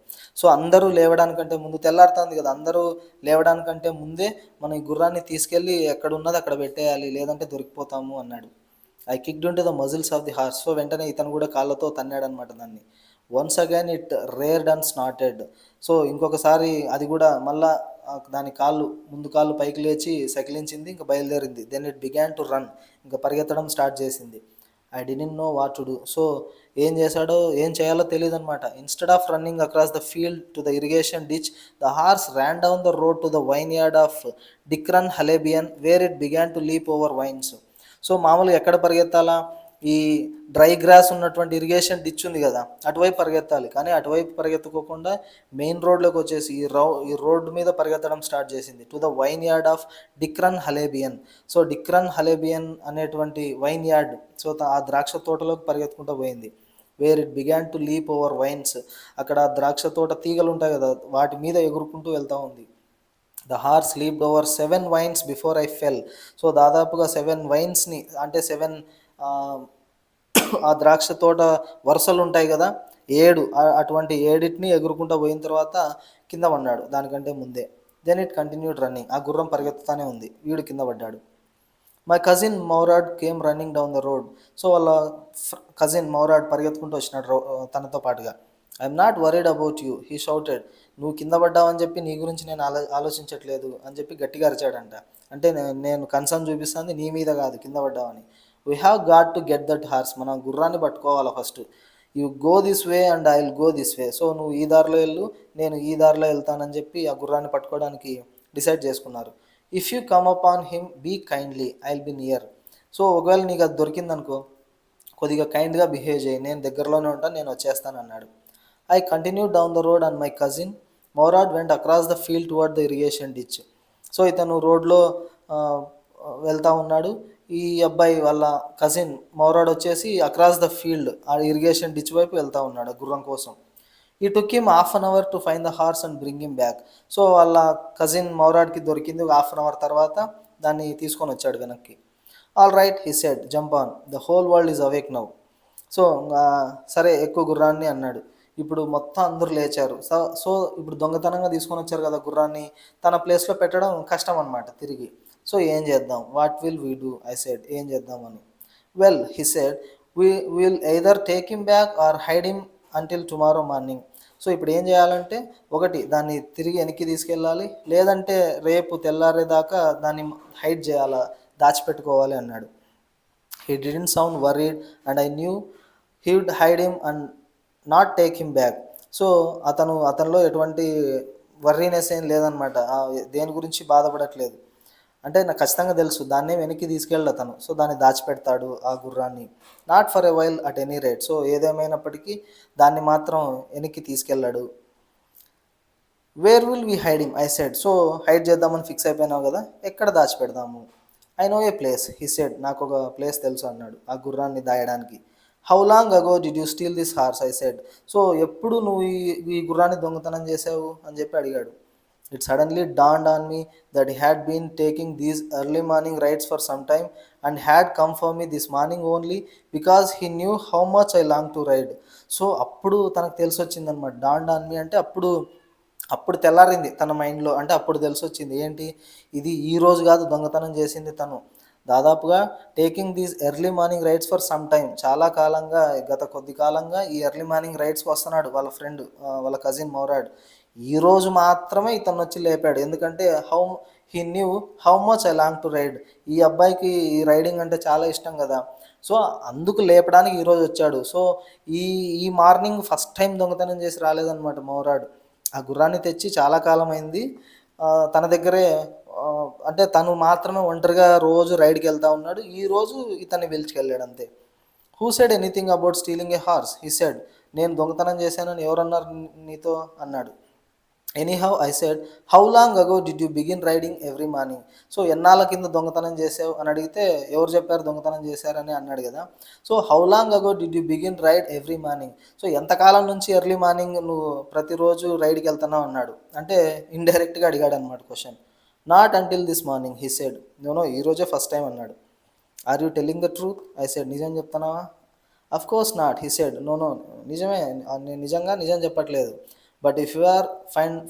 So అందరూ లేవడానికంటే ముందు, తెల్లారుతుంది కదా, అందరూ లేవడానికంటే ముందే మనం ఈ గుర్రాన్ని తీసుకెళ్ళి ఎక్కడ ఉన్నది అక్కడ పెట్టేయాలి, లేదంటే దొరికిపోతాము అన్నాడు. I kicked into the muscles of the horse. So వెంటనే ఇతను కూడా కాళ్ళతో తన్నాడనమాట దాన్ని. Once again it reared and snorted. So ఇంకొకసారి అది కూడా మళ్ళా దాని ముందు కాళ్ళు పైకి లేచి సకిలించింది, ఇంకా బయలుదేరింది. Then it began to run. ఇంకా పరిగెత్తడం స్టార్ట్ చేసింది. I didn't know what to do. So ఏం చేయాలో తెలియదు అనమాట. Instead of running across the field to the irrigation ditch, the horse ran down the road to the vineyard of Dikran Halabian where it began to leap over vines. So మామూలుగా ఎక్కడ పరిగెత్తాలా, ఈ dry grass ఉన్నటువంటి irrigation ditch ఉంది కదా, అటువైపు పరిగెత్తాలి. కానీ అటువైపు పరిగెత్తుకోకుండా మెయిన్ రోడ్లోకి వచ్చేసి ఈ రోడ్డు మీద పరిగెత్తడం స్టార్ట్ చేసింది. To the vineyard of Dikran Halabian. So Dikran Halabian అనేటువంటి వైన్ యార్డ్, సో ఆ ద్రాక్ష తోటలోకి పరిగెత్తుకుంటూ పోయింది. Where it began to leap over vines. అక్కడ ద్రాక్ష తోట తీగలు ఉంటాయి కదా, వాటి మీద ఎగురుకుంటూ వెళ్తూ ఉంది. The horse leaped over 7 vines before I fell. So దాదాపుగా 7 వైన్స్ని, అంటే 7 ఆ ద్రాక్ష తోట వరుసలు ఉంటాయి కదా, 7 అటువంటి 7టిని ఎగురుకుంటూ పోయిన తర్వాత కింద పడ్డాడు దానికంటే ముందే. Then it continued running. ఆ గుర్రం పరిగెత్తుతానే ఉంది, వీడు కింద పడ్డాడు. My cousin Mourad came running down the road. So వాళ్ళ కజిన్ మౌరాడ్ పరిగెత్తుకుంటూ వచ్చినాడు తనతో పాటుగా. I'm not worried about you, he shouted. నువ్వు కింద పడ్డావని చెప్పి నీ గురించి నేను ఆలోచించట్లేదు అని చెప్పి గట్టిగా అరిచాడంట. అంటే నేను కన్సర్న్ చూపిస్తుంది నీ మీద కాదు, కింద పడ్డావని. We have got to get that horse. మనం గుర్రాన్ని పట్టుకోవాలి first. You go this way and I will go this way. So నువ్వు ఈ దారిలో వెళ్ళు, నేను ఈ దారిలో వెళ్తానని చెప్పి ఆ గుర్రాన్ని పట్టుకోవడానికి డిసైడ్ చేసుకున్నారు. If you come up on him be kindly, I will be near. So ఒకవేళ నీకు అది దొరికిందనుకో, కొద్దిగా కైండ్గా బిహేవ్ చేయి, నేను దగ్గరలోనే ఉంటాను, నేను వచ్చేస్తాను అన్నాడు. I continue down the road and my cousin Mourad went across the field toward the irrigation ditch. So ఇతను రోడ్లో వెళ్తూ ఉన్నాడు. ఈ అబ్బాయి వాళ్ళ కజిన్ మౌరాడ్ వచ్చేసి అక్రాస్ ద ఫీల్డ్, ఆ ఇరిగేషన్ డిచ్ వైపు వెళ్తూ ఉన్నాడు గుర్రం కోసం. He took him half an hour to find the horse and bring him back. So వాళ్ళ కజిన్ మౌరాడ్కి దొరికింది ఒక హాఫ్ అన్ అవర్ తర్వాత, దాన్ని తీసుకొని వచ్చాడు వెనక్కి. All right he said, jump on, the whole world is awake now. So సరే ఎక్కువ గుర్రాన్ని అన్నాడు. ఇప్పుడు మొత్తం అందరూ లేచారు. సో ఇప్పుడు దొంగతనంగా తీసుకొని వచ్చారు కదా గుర్రాన్ని, తన ప్లేస్లో పెట్టడం కష్టం అనమాట తిరిగి. సో ఏం చేద్దాం, what will we do, I said. ఏం చేద్దామని. Well he said, we will either take him back or hide him until tomorrow morning. So ఇప్పుడు ఏం చేయాలంటే, ఒకటి దాన్ని తిరిగి వెనక్కి తీసుకెళ్ళాలి, లేదంటే రేపు తెల్లారేదాకా దాన్ని హైడ్ చేయాలా, దాచిపెట్టుకోవాలి అన్నాడు. He didn't sound worried and I knew he would hide him and not take him back. So అతనిలో ఎటువంటి వర్రీనెస్ ఏం లేదనమాట, దేని గురించి బాధపడట్లేదు. అంటే నాకు ఖచ్చితంగా తెలుసు దాన్నే వెనక్కి తీసుకెళ్ళి అతను, సో దాన్ని దాచిపెడతాడు ఆ గుర్రాన్ని. Not for a while at any rate. So ఏదేమైనప్పటికీ దాన్ని మాత్రం వెనక్కి తీసుకెళ్ళాడు. Where will we hide him, I said. So hide చేద్దామని ఫిక్స్ అయిపోయినావు కదా, ఎక్కడ దాచిపెడదాము. I know a place, he said. నాకు ఒక ప్లేస్ తెలుసు అన్నాడు ఆ గుర్రాన్ని దాయడానికి. How long ago did you steal this horse, I said. So ఎప్పుడు నువ్వు ఈ గుర్రాన్ని దొంగతనం చేసావు అని చెప్పి అడిగాడు. It suddenly dawned on me that he had been taking these early morning rides for some time and had come for me this morning only because he knew how much I longed to ride. So అప్పుడు తనకు తెలిసి వచ్చిందనమాట. dawned on me అంటే అప్పుడు తెల్లారింది తన మైండ్లో. అంటే అప్పుడు తెలిసి వచ్చింది ఏంటి, ఇది ఈ రోజు కాదు దొంగతనం చేసింది తను. దాదాపుగా taking these early morning rides for some time, చాలా కాలంగా, గత కొద్ది కాలంగా ఈ ఎర్లీ మార్నింగ్ రైడ్స్కి వస్తున్నాడు వాళ్ళ ఫ్రెండ్, వాళ్ళ కజిన్ మౌరాడ్. ఈరోజు మాత్రమే ఇతను వచ్చి లేపాడు. ఎందుకంటే he knew how much I long to ride. ఈ అబ్బాయికి ఈ రైడింగ్ అంటే చాలా ఇష్టం కదా, సో అందుకు లేపడానికి ఈరోజు వచ్చాడు. సో ఈ ఈ మార్నింగ్ ఫస్ట్ టైం దొంగతనం చేసి రాలేదన్నమాట మౌరాడ్. ఆ గుర్రాన్ని తెచ్చి చాలా కాలం అయింది. తన దగ్గరే, అంటే తను మాత్రమే ఒంటరిగా రోజు రైడ్కి వెళ్తూ ఉన్నాడు. ఈరోజు ఇతన్ని పిలుచుకెళ్ళాడు అంతే. Who said anything about stealing a horse, he said. నేను దొంగతనం చేశానని ఎవరన్నారు నీతో అన్నాడు. Anyhow I said, how long ago did you begin riding every morning. So ఎన్నాళ్ళ కింద దొంగతనం చేసావు అని అడిగితే, ఎవరు చెప్పారు దొంగతనం చేశారని అన్నాడు కదా. So how long ago did you begin ride every morning. So ఎంతకాలం నుంచి ఎర్లీ మార్నింగ్ నువ్వు ప్రతిరోజు రైడ్కి వెళ్తున్నావు అన్నాడు. అంటే ఇండైరెక్ట్గా అడిగాడు అనమాట question. Not until this morning, he said. No ఈరోజే ఫస్ట్ టైం అన్నాడు. Are you telling the truth, I said. నిజం చెప్తున్నావా. Of course not, he said. No నిజమే, నేను నిజం చెప్పట్లేదు. But if you are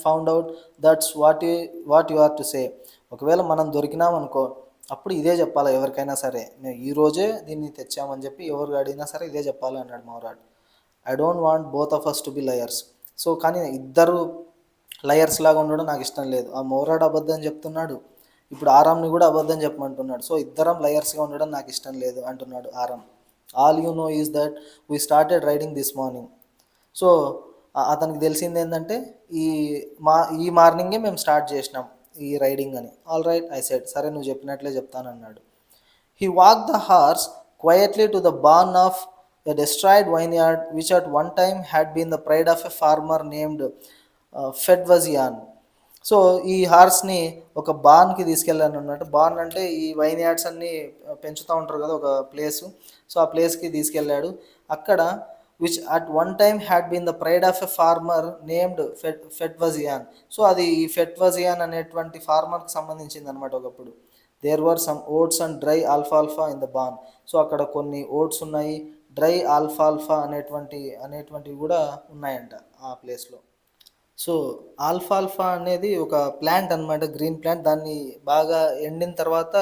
found out, that's what you are to say. ఒకవేళ మనం దొరికినామనుకో, అప్పుడు ఇదే చెప్పాలి ఎవరికైనా సరే, మేము ఈరోజే దీన్ని తెచ్చామని చెప్పి ఎవరు అడిగినా సరే ఇదే చెప్పాలి అన్నాడు Mourad. I don't want both of us to be liars. So కానీ ఇద్దరు లయర్స్ లాగా ఉండడం నాకు ఇష్టం లేదు. ఆ మౌరాడ్ అబద్ధం చెప్తున్నాడు, ఇప్పుడు ఆరామ్ని కూడా అబద్ధం చెప్పమంటున్నాడు. సో ఇద్దరం లయర్స్గా ఉండడం నాకు ఇష్టం లేదు అంటున్నాడు ఆరామ్. All you know is that we started riding this morning. So అతనికి తెలిసింది ఏంటంటే ఈ మార్నింగే మేము స్టార్ట్ చేసినాం ఈ రైడింగ్ అని. All right I said. సరే నువ్వు చెప్పినట్లే చెప్తానన్నాడు. He walk the horse quietly to the barn of a destroyed vineyard, which at one time had been the pride of a farmer named Fedvazian. So ఈ హార్స్ని ఒక బార్న్కి తీసుకెళ్ళాను అన్నట్టు. Born అంటే ఈ వైన్ యార్డ్స్ అన్నీ పెంచుతూ ఉంటారు కదా ఒక ప్లేసు. సో ఆ ప్లేస్కి తీసుకెళ్ళాడు. అక్కడ which at one time had been the pride of a farmer named Fetvajian. So అది ఈ ఫెట్వజియాన్ అనేటువంటి ఫార్మర్కి సంబంధించింది అనమాట ఒకప్పుడు. There were some oats and dry ఆల్ఫాల్ఫా ఇన్ ద బాన్. సో అక్కడ కొన్ని ఓట్స్ ఉన్నాయి, డ్రై ఆల్ఫాల్ఫా అనేటువంటివి కూడా ఉన్నాయంట ఆ ప్లేస్లో. సో ఆల్ఫాల్ఫా అనేది ఒక ప్లాంట్ అనమాట, గ్రీన్ ప్లాంట్. దాన్ని బాగా ఎండిన తర్వాత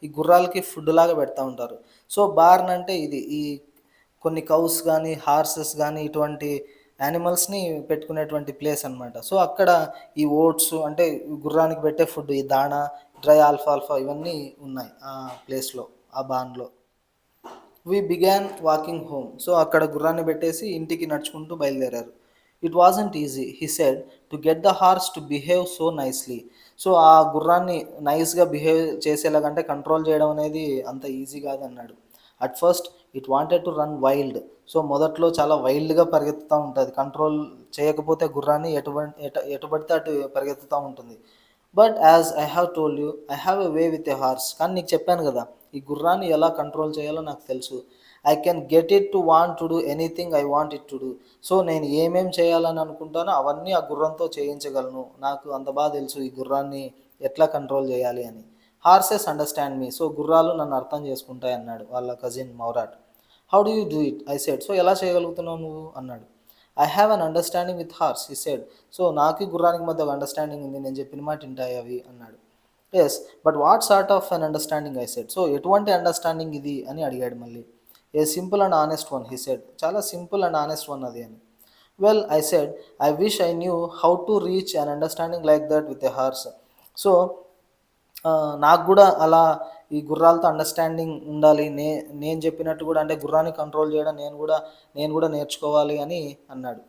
ఈ గుర్రాలకి ఫుడ్ లాగా పెడతా ఉంటారు. సో బార్న్ అంటే ఇది ఈ కొన్ని కౌస్ కానీ హార్సెస్ కానీ ఇటువంటి యానిమల్స్ని పెట్టుకునేటువంటి ప్లేస్ అనమాట. సో అక్కడ ఈ ఓట్స్ అంటే గుర్రానికి పెట్టే ఫుడ్, ఈ దాణా, డ్రై ఆల్ఫాల్ఫా ఇవన్నీ ఉన్నాయి ఆ ప్లేస్లో, ఆ బాన్లో. వి బిగాన్ వాకింగ్ హోమ్. సో అక్కడ గుర్రాన్ని పెట్టేసి ఇంటికి నడుచుకుంటూ బయలుదేరారు. It wasn't easy he said to get the horse to behave so nicely. So ఆ గుర్రాన్ని నైస్గా బిహేవ్ చేసేలాగంటే కంట్రోల్ చేయడం అనేది అంత ఈజీ కాదన్నాడు. At first it wanted to run wild. So మొదట్లో చాలా వైల్డ్గా పరిగెత్తుతూ ఉంటుంది. కంట్రోల్ చేయకపోతే గుర్రాన్ని ఎటు పడితే అటు పరిగెత్తుతూ ఉంటుంది. But as I have told you I have a way with a horse. కానీ నీకు చెప్పాను కదా, ఈ గుర్రాన్ని ఎలా కంట్రోల్ చేయాలో నాకు తెలుసు. I can get it to want to do anything I want it to do. So నేను ఏమేం చేయాలని అనుకుంటానో అవన్నీ ఆ గుర్రంతో చేయించగలను. నాకు అంత బాగా తెలుసు ఈ గుర్రాన్ని ఎట్లా కంట్రోల్ చేయాలి అని. హార్సెస్ అండర్స్టాండ్ మీ. సో గుర్రాలు నన్ను అర్థం చేసుకుంటాయి అన్నాడు వాళ్ళ cousin Mourad. How do you do it I said. So ఎలా చేయగలుగుతున్నావు నువ్వు అన్నాడు. I have an understanding with horse he said. So నాకు గుర్రానికి మధ్య ఒక అండర్స్టాండింగ్ ఉంది, నేను చెప్పిన మాట వింటాయి అవి అన్నాడు. Yes but what sort of an understanding I said. So ఎటువంటి అండర్స్టాండింగ్ ఇది అని అడిగాడు మళ్ళీ. A simple and honest one he said. చాలా సింపుల్ అండ్ ఆనెస్ట్ వన్ అది అని. Well I said I wish I knew how to reach an understanding like that with a horse. So నాకు కూడా అలా ఈ గుర్రాలతో అండర్స్టాండింగ్ ఉండాలి, నేను చెప్పినట్టు కూడా అంటే గుర్రాన్ని కంట్రోల్ చేయడం నేను కూడా నేర్చుకోవాలి అని అన్నాడు.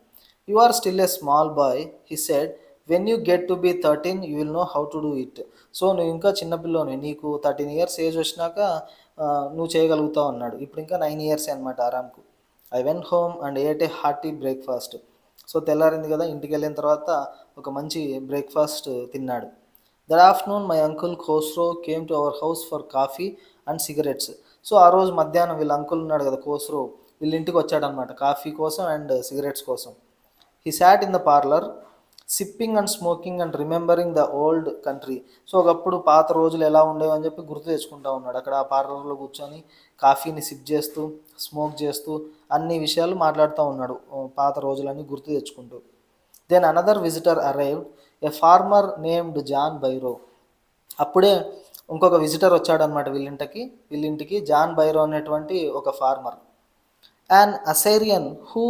You are still a small boy he said. When you get to be 13 you will know how to do it. So నువ్వు ఇంకా చిన్నపిల్లోని, నీకు 13 ఇయర్స్ ఏజ్ వచ్చినాక నువ్వు చేయగలుగుతావు అన్నాడు. ఇప్పుడు ఇంకా 9 ఇయర్స్ అనమాట ఆరామ్కు. I went home and ate a hearty breakfast. So తెల్లారింది కదా, ఇంటికి వెళ్ళిన తర్వాత ఒక మంచి బ్రేక్ఫాస్ట్ తిన్నాడు. That afternoon my uncle Khosrove came to our house for coffee and cigarettes. So ఆ రోజు మధ్యాహ్నం వీళ్ళ అంకుల్ ఉన్నాడు కదా ఖోస్రో, వీళ్ళ ఇంటికి వచ్చాడనమాట కాఫీ కోసం అండ్ సిగరెట్స్ కోసం. He sat in the parlour sipping and smoking and remembering the old country. So ఒకప్పుడు పాత రోజులు ఎలా ఉండేవి అని చెప్పి గుర్తు తెచ్చుకుంటా ఉన్నాడు. అక్కడ ఆ పార్లర్లో కూర్చొని కాఫీని సిప్ చేస్తూ స్మోక్ చేస్తూ అన్ని విషయాలు మాట్లాడుతూ ఉన్నాడు, పాత రోజులన్నీ గుర్తు తెచ్చుకుంటూ. Then another visitor arrived, a farmer named John Byro. అప్పుడే ఇంకొక విజిటర్ వచ్చాడనమాట వీళ్ళింటికి జాన్ బైరో అనేటువంటి ఒక farmer. And Assyrian who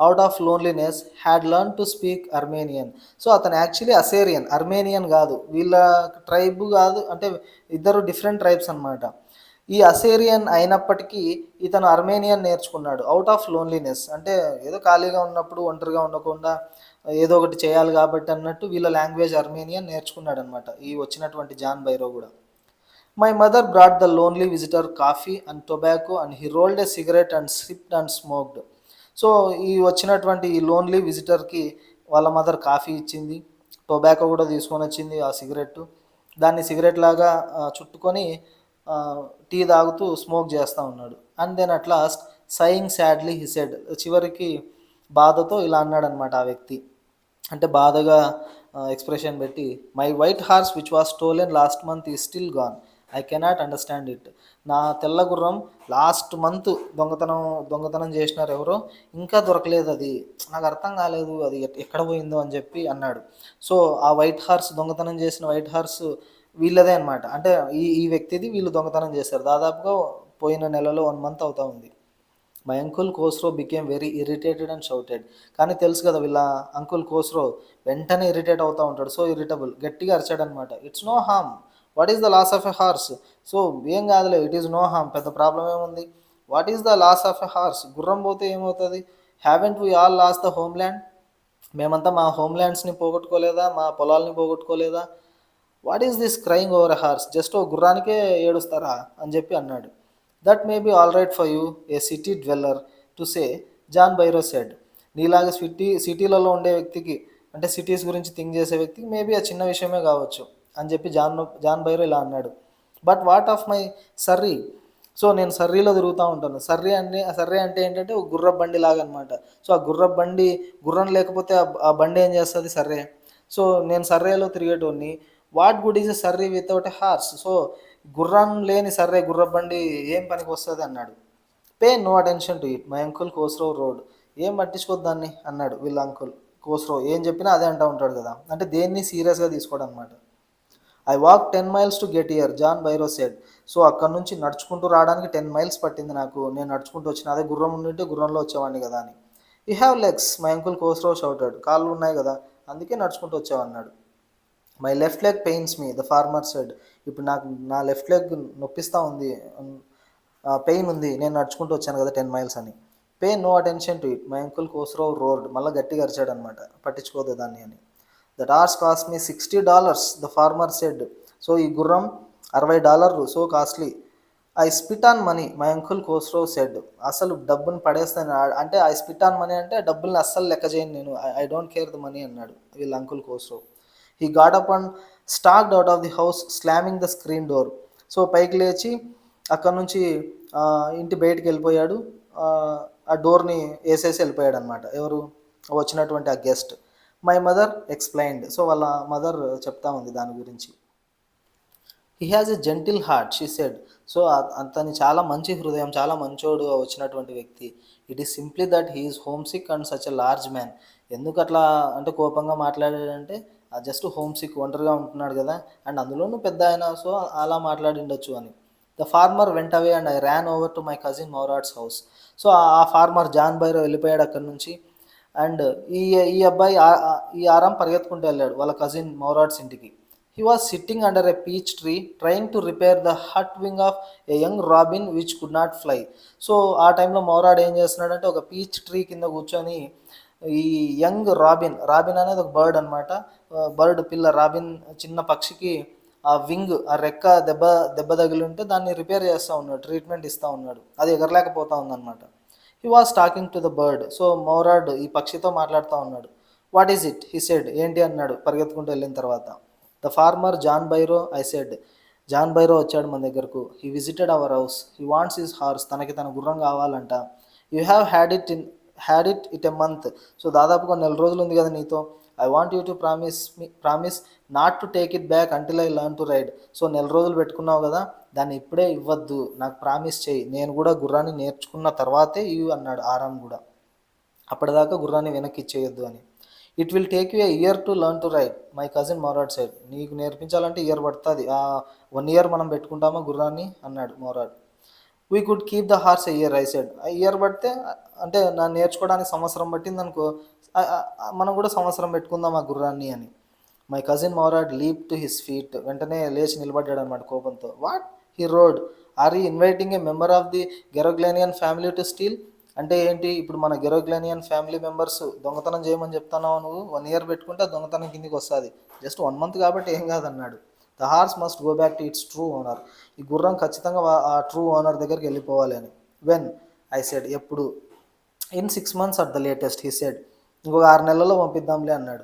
out of loneliness had learn to speak Armenian. So అతను యాక్చువల్లీ అసేరియన్, అర్మేనియన్ కాదు, వీళ్ళ ట్రైబ్ కాదు, అంటే ఇద్దరు డిఫరెంట్ ట్రైబ్స్ అనమాట. ఈ అసేరియన్ అయినప్పటికీ ఇతను అర్మేనియన్ నేర్చుకున్నాడు. అవుట్ ఆఫ్ లోన్లీనెస్ అంటే ఏదో ఖాళీగా ఉన్నప్పుడు ఒంటరిగా ఉండకుండా ఏదో ఒకటి చేయాలి కాబట్టి అన్నట్టు వీళ్ళ లాంగ్వేజ్ అర్మేనియన్ నేర్చుకున్నాడు అనమాట ఈ వచ్చినటువంటి జాన్ బైరో కూడా. My mother brought the lonely visitor coffee and tobacco and he rolled a cigarette and sipped and smoked. So ఈ వచ్చినటువంటి ఈ లోన్లీ విజిటర్కి వాళ్ళ మదర్ కాఫీ ఇచ్చింది, టొబాకో కూడా తీసుకొని వచ్చింది, ఆ సిగరెట్ దాన్ని సిగరెట్ లాగా చుట్టుకొని టీ తాగుతూ స్మోక్ చేస్తూ ఉన్నాడు. And then at last saying sadly he said. చివరికి బాధతో ఇలా అన్నాడనమాట ఆ వ్యక్తి, అంటే బాధగా ఎక్స్ప్రెషన్ పెట్టి, my white horse which was stolen last month is still gone. I cannot understand it. నా తెల్ల గుర్రం లాస్ట్ మంత్ దొంగతనం చేసినారు ఎవరో, ఇంకా దొరకలేదు, అది నాకు అర్థం కాలేదు అది ఎక్కడ పోయిందో అని చెప్పి అన్నాడు. సో ఆ వైట్ హార్స్, దొంగతనం చేసిన వైట్ హార్స్ వీళ్ళదే అనమాట. అంటే ఈ వ్యక్తిది, వీళ్ళు దొంగతనం చేశారు. దాదాపుగా పోయిన నెలలో 1 మంత్ అవుతా ఉంది. My uncle Khosrove became very irritated and shouted. కానీ తెలుసు కదా వీళ్ళ అంకుల్ కోస్రో వెంటనే ఇరిటేట్ అవుతూ ఉంటాడు. సో ఇరిటబుల్, గట్టిగా అరిచాడనమాట. It's no harm, what is the loss of a horse. So ఏం కాదులే, ఇట్ ఈస్ నో హార్మ్, పెద్ద ప్రాబ్లం ఏముంది. What is the loss of a horse, గుర్రం పోతే ఏమవుతుంది. Haven't we all lost the homeland. మేమంతా మా హోమ్ ల్యాండ్స్ని పోగొట్టుకోలేదా, మా పొలాల్ని పోగొట్టుకోలేదా. What is this crying over a horse, just ఓ గుర్రానికే ఏడుస్తారా అని చెప్పి అన్నాడు. That may be all right for you a city dweller to say, John Byro said. నీలాగా సిటీలలో ఉండే వ్యక్తికి, అంటే సిటీస్ గురించి థింక్ చేసే వ్యక్తికి మేబీ ఆ చిన్న విషయమే కావచ్చు అని చెప్పి జాన్ బైరో ఇలా అన్నాడు. But what of my surrey? So నేను సర్రీలో తిరుగుతూ ఉంటాను. సర్రీ అంటే ఏంటంటే ఒక గుర్రపు బండి లాగా అనమాట. సో ఆ గుర్రపు బండి, గుర్రం లేకపోతే ఆ బండి ఏం చేస్తుంది? సర్రే. సో నేను సర్రేలో తిరిగేటోడిని. What good is a surrey without a horse? So గుర్రం లేని సర్రే, గుర్రపు బండి ఏం పనికి వస్తుంది అన్నాడు. Pay no attention to it, my uncle Khosrove roared. ఏం పట్టించుకోద్దాన్ని అన్నాడు వీళ్ళ అంకుల్ కోస్రో. ఏం చెప్పినా అదే అంటూ ఉంటాడు కదా, అంటే దేన్ని సీరియస్గా తీసుకోవడం అనమాట. I walk 10 miles to get here, John Byro said. So అక్కడ నుంచి నడుచుకుంటూ రావడానికి 10 miles పట్టింది నాకు. నేను నడుచుకుంటూ వచ్చిన, అదే గుర్రం ఉండింటే గుర్రంలో వచ్చేవాడిని కదా అని. You have legs, my uncle Khosrove shouted. కాళ్ళు ఉన్నాయి కదా, అందుకే నడుచుకుంటూ వచ్చావన్నాడు. My left leg pains me, the farmer said. ఇప్పుడు నాకు నా లెఫ్ట్ లెగ్ నొప్పిస్తూ ఉంది, పెయిన్ ఉంది, నేను నడుచుకుంటూ వచ్చాను కదా 10 miles అని. Pay no attention to it, my uncle Khosrove roared. మళ్ళీ గట్టిగా అరిచాడు అనమాట, పట్టించుకోదు దాన్ని అని. That horse cost me $60, the farmer said. So ఈ గుర్రం $60, so costly. I spit on money, my uncle Khosrove said. అసలు డబ్బుని పడేస్తాను, అంటే ఐ స్పిట్ ఆన్ మనీ అంటే డబ్బుల్ని అస్సలు లెక్క చేయను నేను, I don't care the money అన్నాడు వీళ్ళ uncle Khosrove. He got up and stalked out of the house, slamming the screen door. So పైకి లేచి అక్కడ నుంచి ఇంటి బయటికి వెళ్ళిపోయాడు. ఆ డోర్ని వేసేసి వెళ్ళిపోయాడు అనమాట. ఎవరు? వచ్చినటువంటి ఆ guest. My mother explained. So వాళ్ళ మదర్ చెప్తా ఉంది దాని గురించి. He has a gentle heart, she said. So అతని చాలా మంచి హృదయం, చాలా మంచోడు వచ్చినటువంటి వ్యక్తి. It is simply that he is homesick and such a large man. ఎందుకు అట్లా అంటే కోపంగా మాట్లాడాడంటే జస్ట్ హోమ్ సిక్, ఒంటరిగా ఉంటున్నాడు కదా, అండ్ అందులోనూ పెద్ద ఆయన, సో అలా మాట్లాడి ఉండొచ్చు అని. The farmer went away and I ran over to my cousin Mourad's house. So ఆ ఫార్మర్ జాన్ బైరో వెళ్ళిపోయాడు అక్కడి నుంచి. అండ్ ఈ ఈ అబ్బాయి ఈ ఆరాం పరిగెత్తుకుంటూ వెళ్ళాడు వాళ్ళ కజిన్ మౌరాట్స్ ఇంటికి. He was sitting under a peach tree trying to repair the hurt wing of a young robin which could not fly. So ఆ టైంలో మౌరాడ్ ఏం చేస్తున్నాడంటే ఒక పీచ్ ట్రీ కింద కూర్చొని ఈ యంగ్ రాబిన్, రాబిన్ అనేది ఒక బర్డ్ అనమాట, బర్డ్ పిల్ల రాబిన్, చిన్న పక్షికి ఆ వింగ్, ఆ రెక్క దెబ్బ దెబ్బ తగిలి ఉంటే దాన్ని రిపేర్ చేస్తూ ఉన్నాడు, ట్రీట్మెంట్ ఇస్తూ ఉన్నాడు. అది ఎగరలేకపోతా ఉందన్నమాట. He was talking to the bird. So Mourad ఈ పక్షితో మాట్లాడుతూ ఉన్నాడు. What is it, he said. ఏంటి అన్నాడు పరిగెత్తుకుంటూ వెళ్ళిన తర్వాత. The farmer John Byro, I said. John Byro వచ్చాడు మన దగ్గరకు. He visited our house, he wants his horse. తనకి తన గుర్రం కావాలంట. You have had it a month. So దాదాపుగా 1 నెల రోజులు ఉంది కదా నీతో. I want you to promise not to take it back until I learn to ride. So 1 నెల రోజులు పెట్టుకున్నావు కదా, దాన్ని ఇప్పుడే ఇవ్వద్దు, నాకు ప్రామిస్ చేయి, నేను కూడా గుర్రాన్ని నేర్చుకున్న తర్వాతే ఇవ్వు అన్నాడు ఆరాం కూడా. అప్పటిదాకా గుర్రాన్ని వెనక్కి ఇచ్చేయొద్దు అని. It will take you a year to learn to ride, my cousin Mourad said. నీకు నేర్పించాలంటే ఇయర్ పడుతుంది, 1 year మనం పెట్టుకుంటామా గుర్రాన్ని అన్నాడు Mourad. We could keep the horse a year, I said. Year పడితే అంటే నా నేర్చుకోవడానికి సంవత్సరం పట్టింది అనుకో, మనం కూడా సంవత్సరం పెట్టుకుందాం ఆ గుర్రాన్ని అని. My cousin Mourad leap to his feet. వెంటనే లేచి నిలబడ్డాడు అనమాట కోపంతో. What, he roared. Are you inviting a member of the Garoghlanian family to steal? అంటే ఏంటి, ఇప్పుడు మన గెరోగ్లానియన్ ఫ్యామిలీ మెంబర్స్ దొంగతనం చేయమని చెప్తున్నావు నువ్వు? 1 year పెట్టుకుంటే దొంగతనం కిందికి వస్తుంది, జస్ట్ 1 month కాబట్టి ఏం కాదన్నాడు. The horse must go back to its true owner. ఈ గుర్రం ఖచ్చితంగా ఆ ట్రూ ఓనర్ దగ్గరికి వెళ్ళిపోవాలి అని. When, I said. ఎప్పుడు? In 6 months at the latest, he said. ఇంకొక 6 నెలల్లో పంపిద్దాంలే అన్నాడు.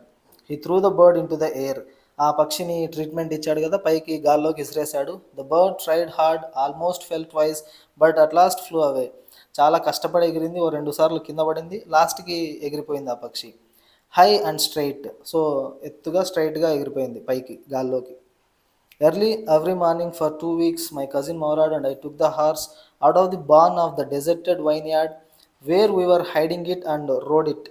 He threw the bird into the air. ఆ పక్షిని ట్రీట్మెంట్ ఇచ్చాడు కదా, పైకి గాల్లోకి విసిరేశాడు. The bird tried hard, almost fell twice, but at last flew away. చాలా కష్టపడి ఎగిరింది, 2 సార్లు కింద పడింది, లాస్ట్కి ఎగిరిపోయింది ఆ పక్షి. High and straight. సో ఎత్తుగా స్ట్రైట్గా ఎగిరిపోయింది పైకి గాల్లోకి. Early every morning for 2 weeks my cousin Mourad and I took the horse out of the barn of the deserted vineyard where we were hiding it and rode it.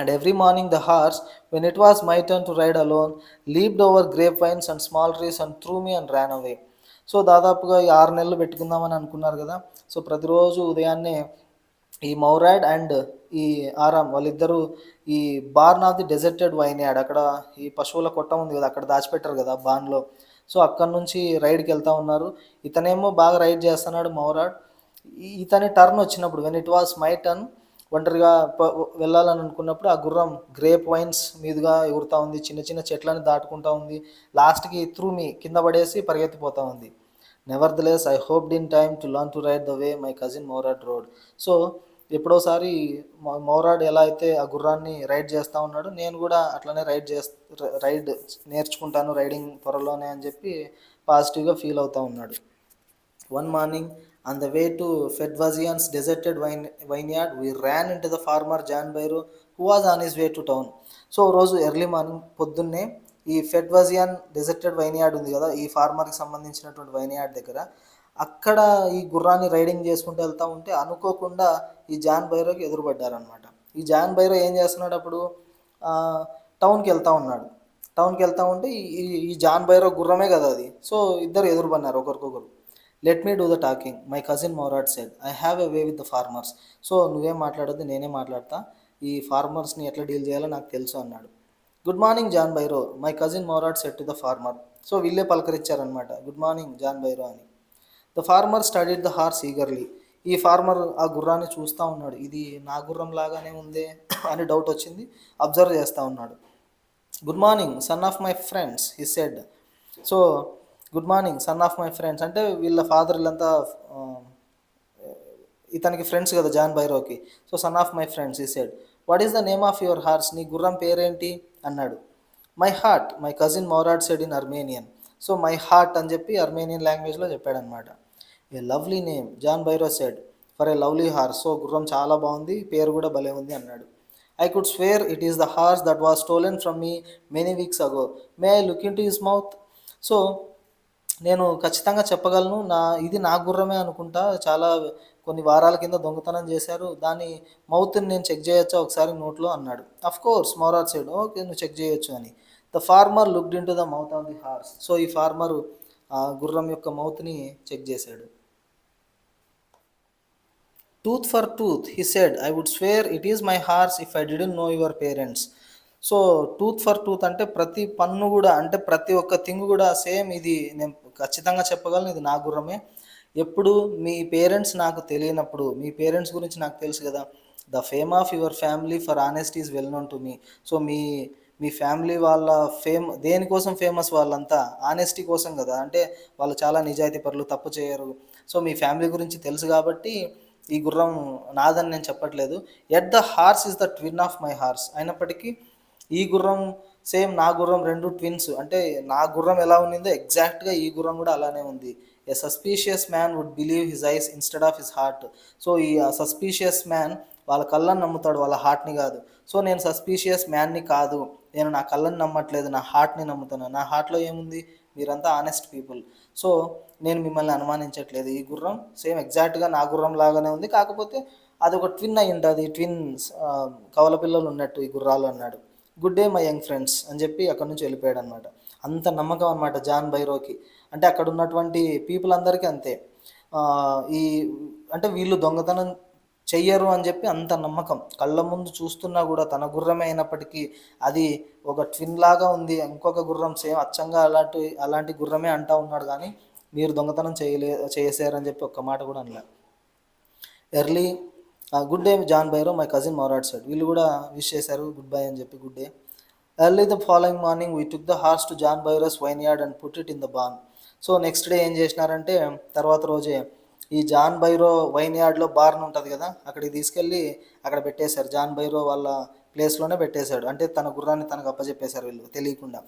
And every morning the horse, when it was my turn to ride alone, leaped over grapevines and small trees and threw me and ran away. So దాదాపుగా ఈ 6 నెలలు పెట్టుకుందామని అనుకున్నారు కదా. So ప్రతిరోజు ఉదయాన్నే ఈ మౌరాడ్ and ఈ ఆరాం వాళ్ళిద్దరూ ఈ born of the deserted vineyard, అక్కడ ఈ పశువుల కొట్టం ఉంది కదా, అక్కడ దాచిపెట్టారు కదా బాన్లో. సో అక్కడ నుంచి రైడ్కి వెళ్తూ ఉన్నారు. ఇతనేమో బాగా రైడ్ చేస్తున్నాడు మౌరాడ్. ఇతని టర్న్ వచ్చినప్పుడు, when it was my turn, ఒంటరిగా వెళ్ళాలని అనుకున్నప్పుడు ఆ గుర్రం గ్రేప్ వైన్స్ మీదుగా ఎగురుతూ ఉంది, చిన్న చిన్న చెట్లను దాటుకుంటూ ఉంది, లాస్ట్కి త్రూ మీ కింద పడేసి పరిగెత్తిపోతూ ఉంది. Nevertheless I hoped in time to learn to ride the way my cousin Mourad rode. So ఎప్పుడోసారి మౌరాడ్ ఎలా అయితే ఆ గుర్రాన్ని రైడ్ చేస్తూ ఉన్నాడో నేను కూడా అట్లనే రైడ్ నేర్చుకుంటాను రైడింగ్ త్వరలోనే అని చెప్పి పాజిటివ్గా ఫీల్ అవుతూ ఉన్నాడు. One morning, on the way to Fedwazian's deserted vineyard, we ran into the farmer Jan Bairo, who was on his way to town. So రోజు ఎర్లీ మార్నింగ్ పొద్దున్నే ఈ ఫెడ్వాజియన్ డెజర్టెడ్ వైన్యార్డ్ ఉంది కదా, ఈ ఫార్మర్కి సంబంధించినటువంటి వైన్యార్డ్ దగ్గర, అక్కడ ఈ గుర్రాన్ని రైడింగ్ చేసుకుంటూ వెళ్తూ ఉంటే అనుకోకుండా ఈ జాన్ బైరోకి ఎదురుపడ్డారనమాట. ఈ జాన్ బైరో ఏం చేస్తున్నాడు అప్పుడు, టౌన్కి వెళ్తూ ఉన్నాడు. టౌన్కి వెళ్తూ ఉంటే ఈ జాన్ బైరో గుర్రమే కదా అది. సో ఇద్దరు ఎదురుపడినారు ఒకరికొకరు. Let me do the talking my cousin Mourad said, I have a way with the farmers. So నువ్వేం మాట్లాడొద్దు, నేనే మాట్లాడతా, ఈ ఫార్మర్స్ని ఎట్లా డీల్ చేయాలో నాకు తెలుసు అన్నాడు. Good morning John Byro my cousin Mourad said to the farmer. So వీళ్ళే పలకరించారనమాట, గుడ్ మార్నింగ్ జాన్ బైరో అని. The farmer studied the horse eagerly. ఈ ఫార్మర్ ఆ గుర్రాన్ని చూస్తూ ఉన్నాడు, ఇది నా గుర్రం లాగానే ఉందే అని డౌట్ వచ్చింది, అబ్జర్వ్ చేస్తూ ఉన్నాడు. Good morning son of my friends he said. So good morning son of my friends అంటే వీళ్ళ ఫాదర్ వీళ్ళంతా ఇతనికి ఫ్రెండ్స్ కదా జాన్ బైరోకి. So son of my friends he said. What is the name of your horse, నీ గుర్రం పేరేంటి అన్నాడు. My heart my cousin Mourad said in Armenian. So my heart అని చెప్పి అర్మేనియన్ లాంగ్వేజ్లో చెప్పాడనమాట. A lovely name John Byro said for a lovely horse. So గుర్రం చాలా బాగుంది, పేరు కూడా భలే ఉంది అన్నాడు. I could swear it is the horse that was stolen from me many weeks ago, may I look into his mouth. So నేను ఖచ్చితంగా చెప్పగలను, ఇది నా గుర్రమే అనుకుంటా, చాలా కొన్ని వారాల కింద దొంగతనం చేశారు, దాని మౌత్ని నేను చెక్ చేయొచ్చా ఒకసారి నోట్లో అన్నాడు. Of course Mourad said, okay నువ్వు చెక్ చేయొచ్చు అని. The farmer looked into the mouth of the horse. So ఈ ఫార్మరు గుర్రం యొక్క మౌత్ని చెక్ చేశాడు. Tooth for tooth he said, I would swear it is my horse if I didn't know your parents. So tooth for tooth అంటే ప్రతి పన్ను కూడా, అంటే ప్రతి ఒక్క థింగ్ కూడా సేమ్, ఇది నేను ఖచ్చితంగా చెప్పగలను ఇది నా గుర్రమే. ఎప్పుడు మీ పేరెంట్స్ నాకు తెలియనప్పుడు, మీ పేరెంట్స్ గురించి నాకు తెలుసు కదా, the fame of your family for honesty is well known to me. So me family వాళ్ళ దేనికోసం ఫేమస్, వాళ్ళంతా ఆనెస్టీ కోసం కదా, అంటే వాళ్ళు చాలా నిజాయితీ పరులు, తప్పు చేయరు. సో మీ ఫ్యామిలీ గురించి తెలుసు కాబట్టి ఈ గుర్రం నాదని నేను చెప్పట్లేదు. At the horse is the twin of my horse. అయినప్పటికీ ఈ గుర్రం సేమ్ నా గుర్రం, రెండు ట్విన్స్. అంటే నా గుర్రం ఎలా ఉండిందో ఎగ్జాక్ట్గా ఈ గుర్రం కూడా అలానే ఉంది. A suspicious man would believe his eyes instead of his heart. So ఈ సస్పీషియస్ మ్యాన్ వాళ్ళ కళ్ళని నమ్ముతాడు, వాళ్ళ హార్ట్ని కాదు. సో నేను సస్పీషియస్ మ్యాన్ని కాదు, నేను నా కళ్ళని నమ్మట్లేదు, నా హార్ట్ని నమ్ముతాను. నా హార్ట్లో ఏముంది, మీరంతా ఆనెస్ట్ పీపుల్. సో నేను మిమ్మల్ని అనుమానించట్లేదు. ఈ గుర్రం సేమ్ ఎగ్జాక్ట్గా నా గుర్రం లాగానే ఉంది, కాకపోతే అది ఒక ట్విన్ అయి ఉంటుంది, ట్విన్స్ కవల పిల్లలు ఉన్నట్టు ఈ గుర్రాలు అన్నాడు. Good day my young friends అని చెప్పి అక్కడి నుంచి వెళ్ళిపోయాడు అనమాట. అంత నమ్మకం అనమాట జాన్ బైరోకి. అంటే అక్కడ ఉన్నటువంటి పీపుల్ అందరికీ అంతే, ఈ అంటే వీళ్ళు దొంగతనం చెయ్యరు అని చెప్పి అంత నమ్మకం. కళ్ళ ముందు చూస్తున్నా కూడా తన గుర్రమే అయినప్పటికీ అది ఒక ట్విన్ లాగా ఉంది, ఇంకొక గుర్రం సేమ్ అచ్చంగా అలాంటి గుర్రమే అంటా ఉన్నాడు, కానీ మీరు దొంగతనం చేసారని చెప్పి ఒక్క మాట కూడా అనలే. Early good day John Byro my cousin Mourad said. వీళ్ళు కూడా విష్ చేశారు గుడ్ బై అని చెప్పి, good day. Early the following morning we took the horse to John Byro's vineyard and put it in the barn. So next day ఏం చేసినారంటే, తర్వాత రోజే ఈ జాన్ బైరో వైన్యార్డ్లో బార్న్ ఉంటుంది కదా, అక్కడికి తీసుకెళ్ళి అక్కడ పెట్టేశారు. జాన్ బైరో వాళ్ళ ప్లేస్లోనే పెట్టేశాడు, అంటే తన గుర్రాన్ని తనకు అప్పచెప్పేశారు వీళ్ళు తెలియకుండా.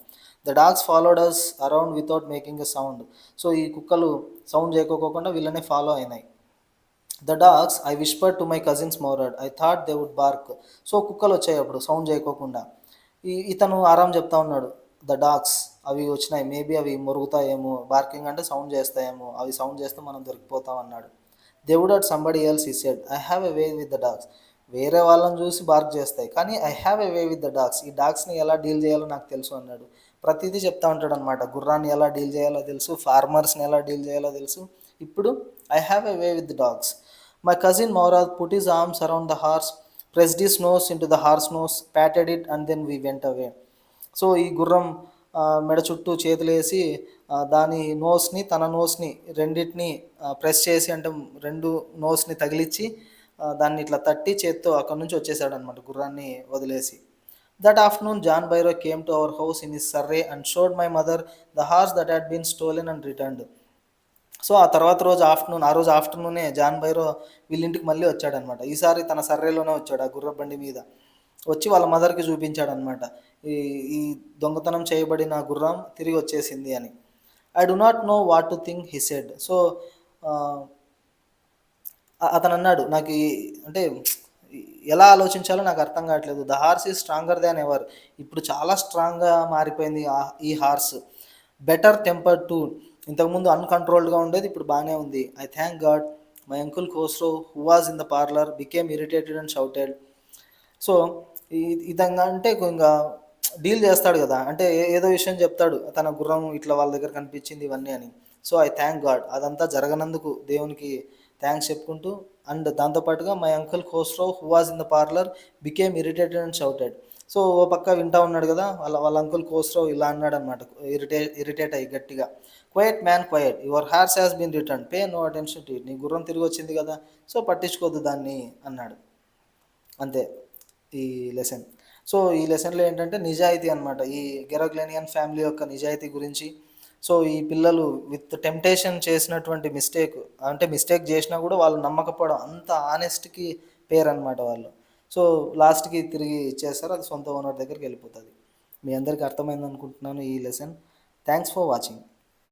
The dogs followed us around without making a sound. So ఈ కుక్కలు సౌండ్ చేయకోకుండా వీళ్ళనే ఫాలో అయినాయి. The dogs I whispered to my cousins Mourad, I thought they would bark. So కుక్కలు వచ్చాయి అప్పుడు సౌండ్ చేయకోకుండా. ఇతను ఆరాం చెప్తా ఉన్నాడు, ద డాగ్స్ అవి వచ్చినాయి, మేబీ అవి మొరుగుతాయేమో, బార్కింగ్ అంటే సౌండ్ చేస్తాయేమో, అవి సౌండ్ చేస్తే మనం దొరికిపోతాం అన్నాడు. They would at somebody else he said, I have a way with the dogs. వేరే వాళ్ళని చూసి బార్క్ చేస్తాయి, కానీ I have a way with the dogs, ఈ డాగ్స్ని ఎలా డీల్ చేయాలో నాకు తెలుసు అన్నాడు. ప్రతిదీ చెప్తా ఉంటాడు అనమాట, గుర్రాన్ని ఎలా డీల్ చేయాలో తెలుసు, ఫార్మర్స్ని ఎలా డీల్ చేయాలో తెలుసు. ఇప్పుడు I have a way with the dogs. My cousin Mourad put his arms around the horse, pressed his nose into the horse nose, patted it and then we went away. So ఈ గుర్రం మెడ చుట్టూ చేతులేసి దాని తన నోస్ని రెండింటిని press చేసి, అంటే రెండు నోస్ని తగిలిచ్చి దాన్ని ఇట్లా తట్టి చేత్తో అక్కడి నుంచి వచ్చేసాడు అనమాట గుర్రాన్ని వదిలేసి. That afternoon John Byro came to our house in his surrey and showed my mother the horse that had been stolen and returned. So ఆ తర్వాత రోజు ఆఫ్టర్నూన్, ఆ రోజు ఆఫ్టర్నూనే జాన్ బైరో వీళ్ళ ఇంటికి మళ్ళీ వచ్చాడనమాట. ఈసారి తన సర్రేలోనే వచ్చాడు ఆ గుర్రపు బండి మీద. వచ్చి వాళ్ళ మదర్‌కి చూపించాడనమాట. ఈ ఈ దొంగతనం చేయబడిన గుర్రం తిరిగి వచ్చేసింది అని. I do not no what to think he said. So, ఆహ్, అతనన్నాడు నాకు అంటే ఎలా ఆలోచించాలో నాకు అర్థం కావట్లేదు. The horse is stronger than ever. ఇప్పుడు చాలా స్ట్రాంగ్‌గా మారిపోయింది ఈ హార్స్. Better tempered two. ఇంతకుముందు అన్‌కంట్రోల్డ్‌గా ఉండేది. ఇప్పుడు బానే ఉంది. I thank God my uncle Khosrove who was in the parlour became irritated and shouted. So, ఈ ఇదంగా అంటే ఇంగా డీల్ చేస్తాడు గదా! అంటే ఏదో విషయం చెప్తాడు. తన గుర్రం ఇట్లా వాళ్ళ దగ్గర కనిపించింది ఇవన్నీ అని. సో, ఐ థాంక్ గాడ్ అదంతా జరగనందుకు దేవునికి థాంక్స్ చెప్పుకుంటూ అండ్ దాంతో పాటుగా my uncle Khosrove who was in the parlour became irritated and shouted. So, ఓ పక్క వింటా ఉన్నాడు గదా! వాళ్ళ అంకుల్ ఖోస్రో ఇలా అన్నాడనమాట. ఇరిటేట్ అయ్యి గట్టిగా. Quiet man quiet. Your horse has been returned. Pay no attention to it. నీ గుర్రం తిరిగొచ్చింది గదా! సో, పట్టించుకోవద్దు దాన్ని అన్నాడు. అంతే ఈ లెసన్. సో, ఈ లెసన్‌లో ఏంటంటే నిజాయితీ అనమాట. ఈ గెరాగ్లేనియన్ ఫ్యామిలీ యొక్క నిజాయితీ గురించి. సో, ఈ పిల్లలు విత్ టెంప్టేషన్ చేసినటువంటి మిస్టేక్ అంటే మిస్టేక్ జేసినా గూడా వాళ్ళు నమ్మకపోవడం అంత హానెస్ట్‌కి పేరనమాట వాళ్ళు. సో, లాస్ట్‌కి తిరిగి ఇచ్చేస్తారు. అది సొంత ఓనర్ దగ్గరికెళ్ళిపోతది. మీ అందరికి అర్థమైందనుకుంటున్నాను ఈ లెసన్. Thanks for watching.